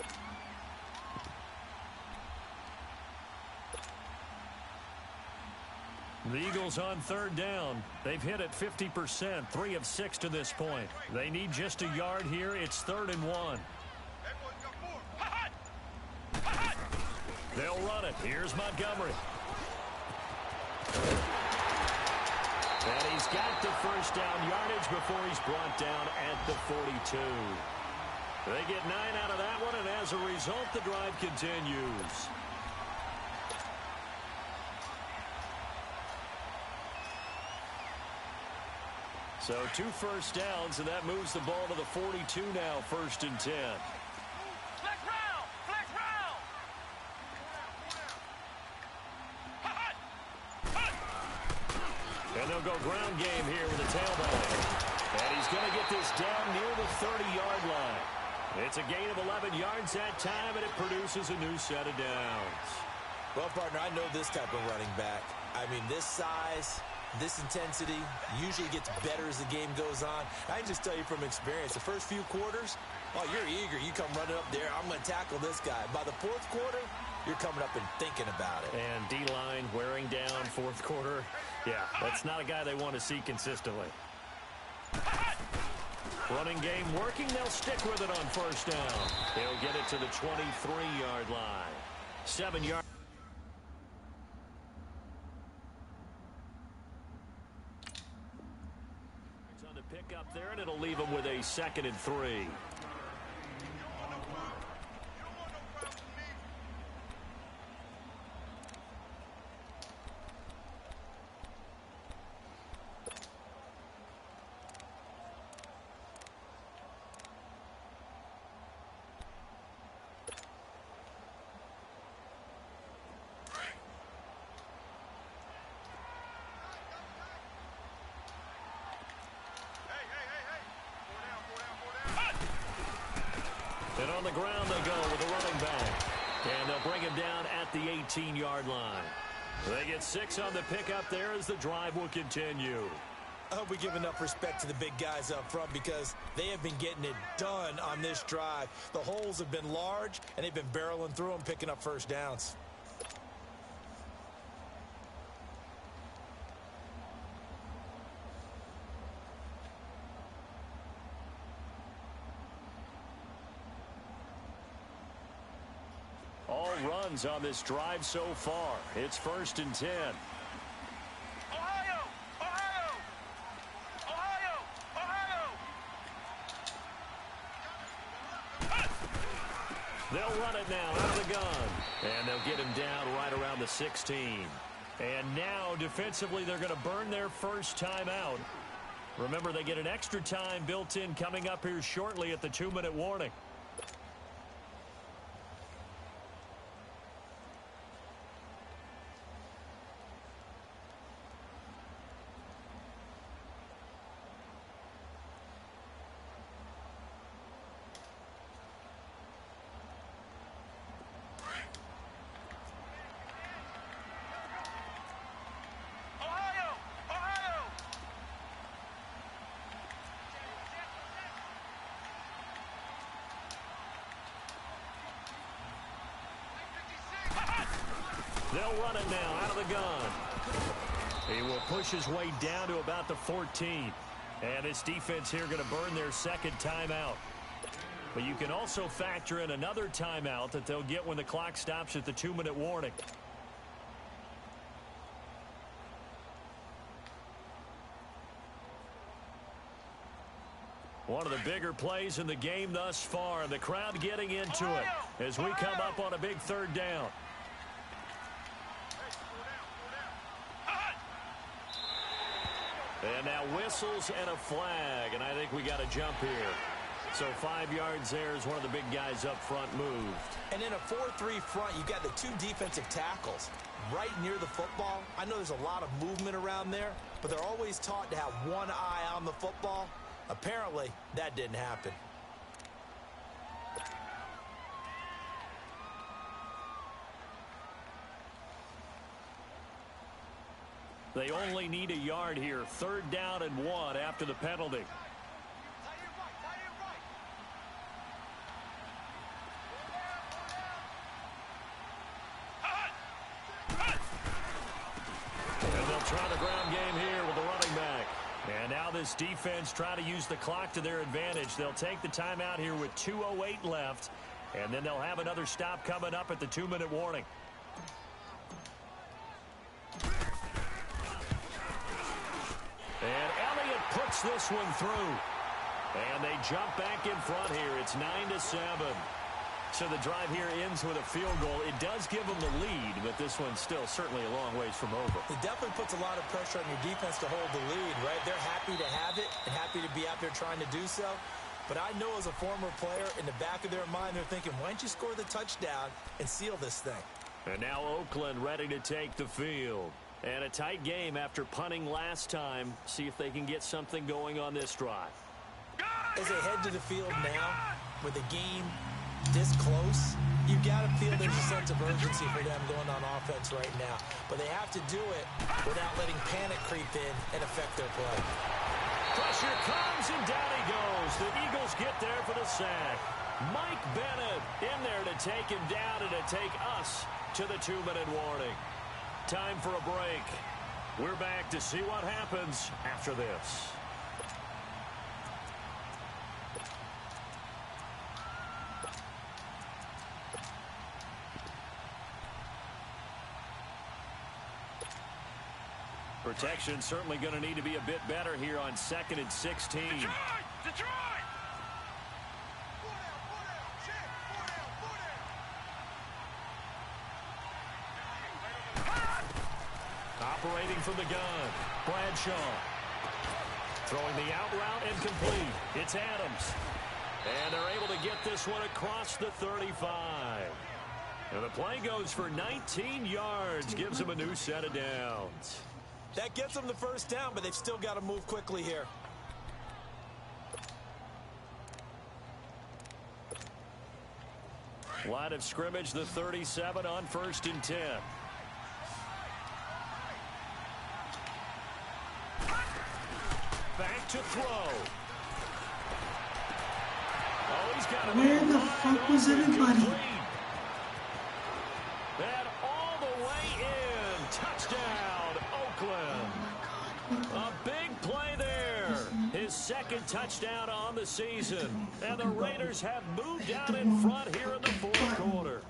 The Eagles on 3rd down. They've hit it 50%, 3 of 6 to this point. They need just a yard here. It's 3rd and 1. They'll run it. Here's Montgomery. And he's got the 1st down yardage before he's brought down at the 42. They get 9 out of that one, and as a result, the drive continues. So 2 first downs, and that moves the ball to the 42 now, 1st and 10. Flex round! Flex round! And they'll go ground game here with a tailback. And he's going to get this down near the 30-yard line. It's a gain of 11 yards that time, and it produces a new set of downs. Well, partner, I know this type of running back. I mean, this size, this intensity usually gets better as the game goes on. I can just tell you from experience, the first few quarters, oh, you're eager. You come running up there, I'm going to tackle this guy. By the 4th quarter, you're coming up and thinking about it. And D-line wearing down 4th quarter. Yeah, that's not a guy they want to see consistently. Running game working. They'll stick with it on 1st down. They'll get it to the 23-yard line. 7 yards. On the pick up there, and it'll leave them with a 2nd and 3. And on the ground they go with the running back. And they'll bring him down at the 18-yard line. They get 6 on the pickup there as the drive will continue. I hope we give enough respect to the big guys up front because they have been getting it done on this drive. The holes have been large, and they've been barreling through them, picking up 1st downs. All runs on this drive so far. It's 1st and 10. Ohio! Ohio! Ohio! Ohio! They'll run it now out of the gun. And they'll get him down right around the 16. And now, defensively, they're going to burn their first timeout. Remember, they get an extra time built in coming up here shortly at the 2-minute warning. They'll run it now out of the gun. He will push his way down to about the 14. And this defense here going to burn their 2nd timeout. But you can also factor in another timeout that they'll get when the clock stops at the 2-minute warning. One of the bigger plays in the game thus far. The crowd getting into it as we come up on a big 3rd down. And now whistles and a flag, and I think we got a jump here. So 5 yards there as one of the big guys up front moved. And in a 4-3 front, you've got the 2 defensive tackles right near the football. I know there's a lot of movement around there, but they're always taught to have one eye on the football. Apparently, that didn't happen. They only need a yard here. 3rd down and 1 after the penalty. And they'll try the ground game here with the running back. And now this defense try to use the clock to their advantage. They'll take the timeout here with 2:08 left. And then they'll have another stop coming up at the 2-minute warning. And Elliott puts this one through. And they jump back in front here. It's 9-7. So the drive here ends with a field goal. It does give them the lead, but this one's still certainly a long ways from over. It definitely puts a lot of pressure on your defense to hold the lead, right? They're happy to have it and happy to be out there trying to do so. But I know as a former player, in the back of their mind, they're thinking, why don't you score the touchdown and seal this thing? And now Oakland ready to take the field. And a tight game after punting last time. See if they can get something going on this drive. As they head to the field now, with the game this close, you've got to feel there's a sense of urgency for them going on offense right now. But they have to do it without letting panic creep in and affect their play. Pressure comes, and down he goes. The Eagles get there for the sack. Mike Bennett in there to take him down and to take us to the 2-minute warning. Time for a break. We're back to see what happens after this. Protection certainly going to need to be a bit better here on 2nd and 16. Detroit! Operating from the gun, Bradshaw. Throwing the out route and complete. It's Adams. And they're able to get this one across the 35. And the play goes for 19 yards. Gives them a new set of downs. That gets them the first down, but they've still got to move quickly here. Line of scrimmage, the 37 on 1st and 10. Back to throw. Oh, he's got it. Where the fuck was everybody? And all the way in. Touchdown, Oakland. A big play there. His 2nd touchdown on the season. And the Raiders have moved down in front here in the 4th quarter.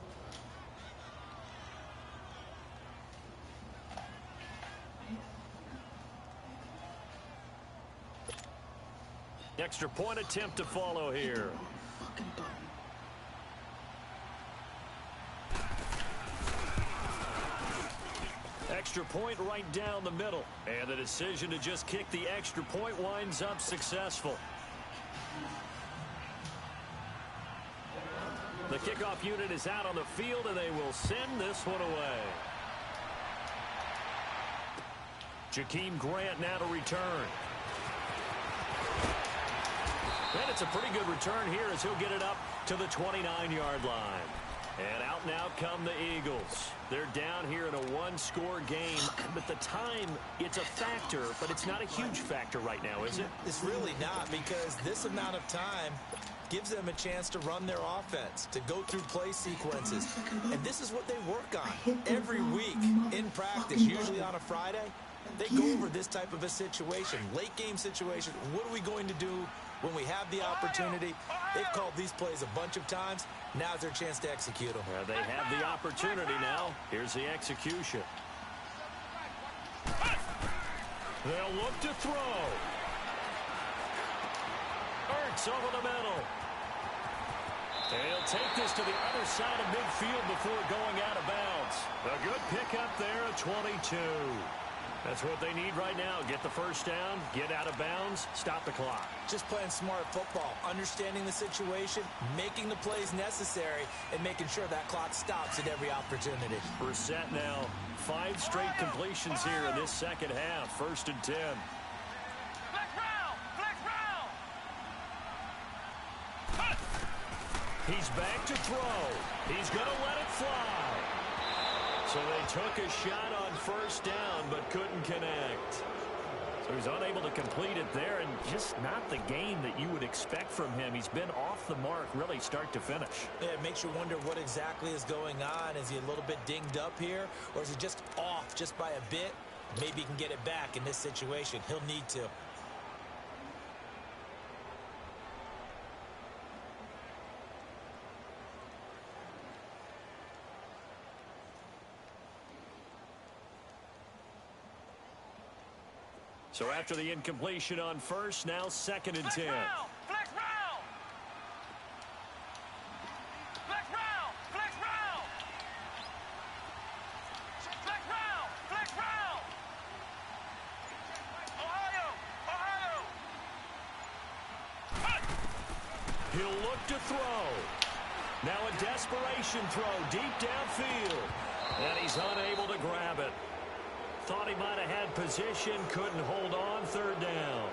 Extra point attempt to follow here. Extra point right down the middle. And the decision to just kick the extra point winds up successful. The kickoff unit is out on the field, and they will send this one away. Jakeem Grant now to return. And it's a pretty good return here as he'll get it up to the 29-yard line. And out now come the Eagles. They're down here in a one-score game. But the time, it's a factor, but it's not a huge factor right now, is it? It's really not, because this amount of time gives them a chance to run their offense, to go through play sequences. And this is what they work on every week in practice, usually on a Friday. They go over this type of a situation, late game situation. What are we going to do when we have the opportunity? They've called these plays a bunch of times. Now's their chance to execute them. They have the opportunity now. Here's the execution. They'll look to throw. Ertz over the middle. He'll take this to the other side of midfield before going out of bounds. A good pickup there at 22. That's what they need right now. Get the first down, get out of bounds, stop the clock. Just playing smart football, understanding the situation, making the plays necessary, and making sure that clock stops at every opportunity. We're set now. 5 straight completions here in this second half. 1st and 10. Flex round! Flex round! He's back to throw. He's going to let it fly. So they took a shot on first down, but couldn't connect. So he's unable to complete it there, and just not the game that you would expect from him. He's been off the mark, really, start to finish. Yeah, it makes you wonder what exactly is going on. Is he a little bit dinged up here, or is he just off just by a bit? Maybe he can get it back in this situation. He'll need to. So after the incompletion on first, now 2nd and 10. Flex He'll look to throw. Now a desperation throw deep downfield. And he's unable to grab it. Thought he might have had position, couldn't hold on, third down.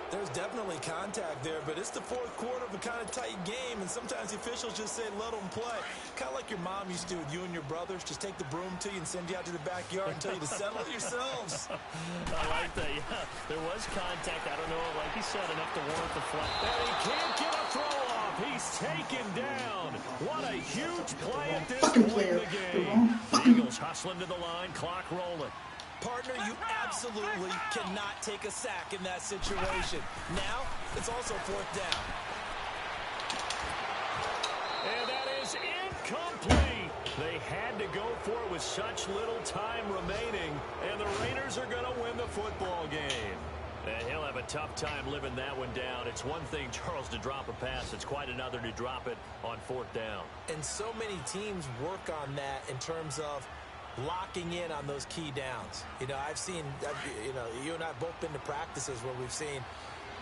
There's definitely contact there, but it's the fourth quarter of a kind of tight game, and sometimes the officials just say, let them play. Kind of like your mom used to do with you and your brothers. Just take the broom to you and send you out to the backyard and tell you to settle it yourselves. I like that, yeah. There was contact. I don't know, like he said, enough to warrant the flag. And he can't get a throw off. He's taken down. What a huge play at this point in the game. The Eagles hustling to the line, clock rolling. Partner, you absolutely cannot take a sack in that situation. Now, it's also fourth down. And that is incomplete. They had to go for it with such little time remaining, and the Raiders are going to win the football game. And he'll have a tough time living that one down. It's one thing, Charles, to drop a pass. It's quite another to drop it on fourth down. And so many teams work on that in terms of locking in on those key downs. You know, you and I have both been to practices where we've seen,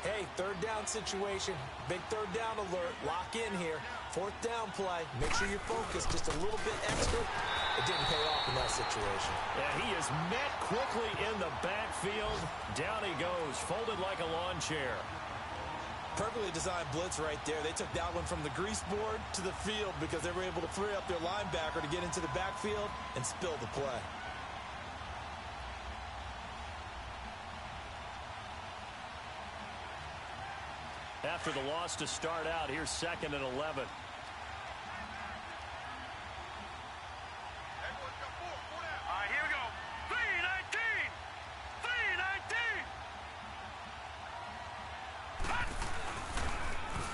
hey, third down situation, big third down alert, lock in here, fourth down play, make sure you're focused just a little bit extra. It didn't pay off in that situation. Yeah, he is met quickly in the backfield. Down he goes, folded like a lawn chair. Perfectly designed blitz right there. They took that one from the grease board to the field because they were able to free up their linebacker to get into the backfield and spill the play. After the loss to start out, here's 2nd and 11. Here we go. 319. 319.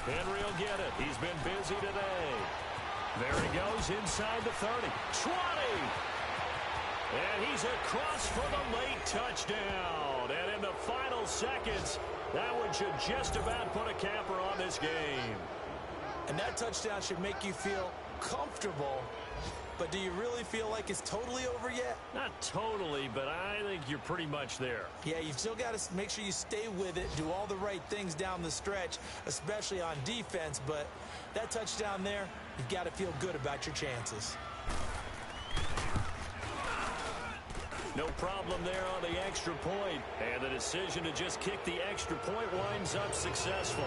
Henry will get it. He's been busy today. There he goes inside the 30. 20. And he's across for the late touchdown. And in the final seconds, that one should just about put a capper on this game. And that touchdown should make you feel comfortable. But do you really feel like it's totally over yet? Not totally, but I think you're pretty much there. Yeah, you've still got to make sure you stay with it, do all the right things down the stretch, especially on defense. But that touchdown there, you've got to feel good about your chances. No problem there on the extra point. And the decision to just kick the extra point winds up successful.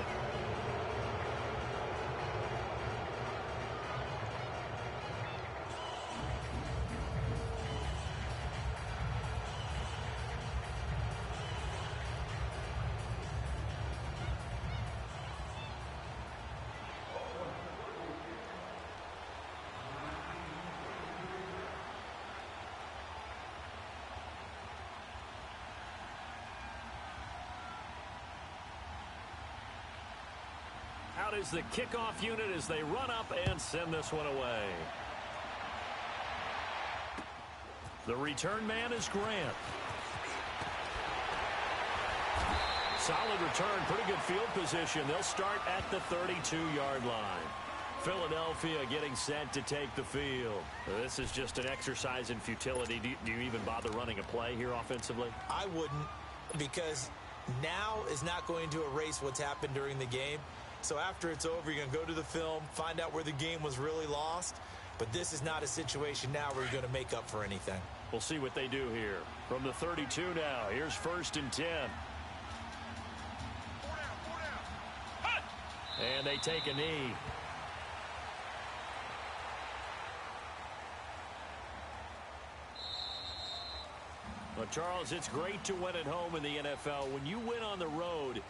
Out is the kickoff unit as they run up and send this one away. The return man is Grant. Solid return, pretty good field position. They'll start at the 32-yard line. Philadelphia getting set to take the field. This is just an exercise in futility. Do you even bother running a play here offensively? I wouldn't, because now is not going to erase what's happened during the game. So after it's over, you're going to go to the film, find out where the game was really lost. But this is not a situation now where you're going to make up for anything. We'll see what they do here. From the 32 now, here's 1st and 10. And they take a knee. Well, Charles, it's great to win at home in the NFL. When you win on the road,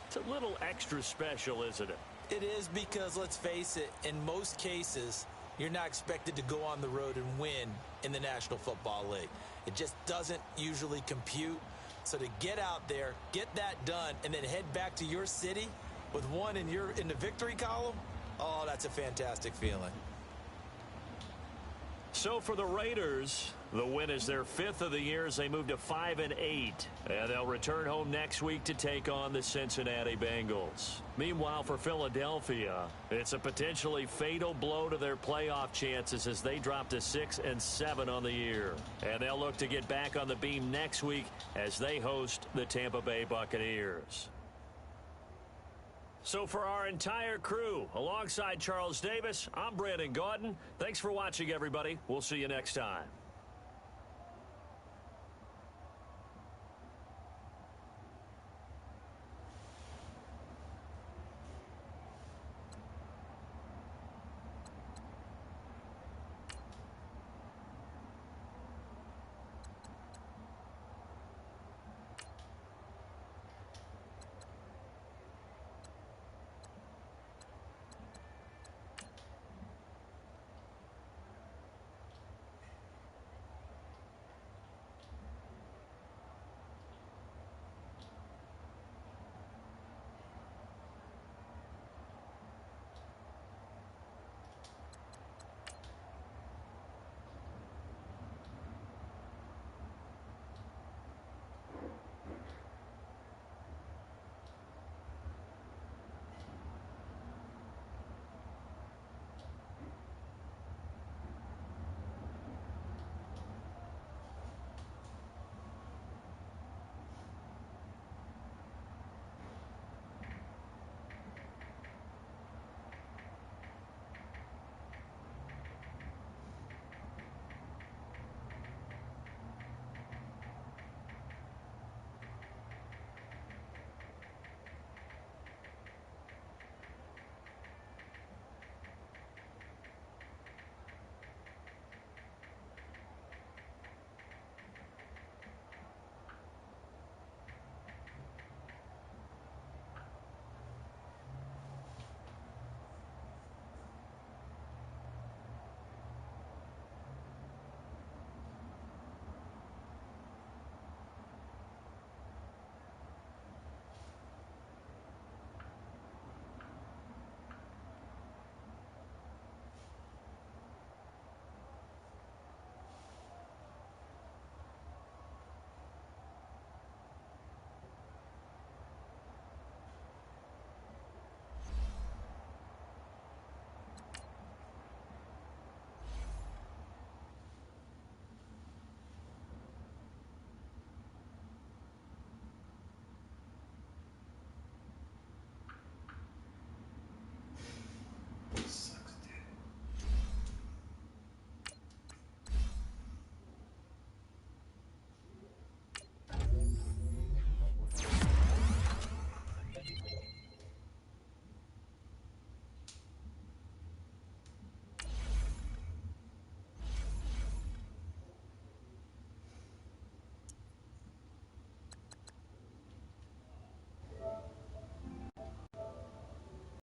it's a little extra special, isn't it? It is, because, let's face it, in most cases, you're not expected to go on the road and win in the National Football League. It just doesn't usually compute. So to get out there, get that done, and then head back to your city with one in the victory column, oh, that's a fantastic feeling. So for the Raiders, the win is their 5th of the year as they move to 5-8. And they'll return home next week to take on the Cincinnati Bengals. Meanwhile, for Philadelphia, it's a potentially fatal blow to their playoff chances as they drop to 6-7 on the year. And they'll look to get back on the beam next week as they host the Tampa Bay Buccaneers. So for our entire crew, alongside Charles Davis, I'm Brandon Gaudin. Thanks for watching, everybody. We'll see you next time.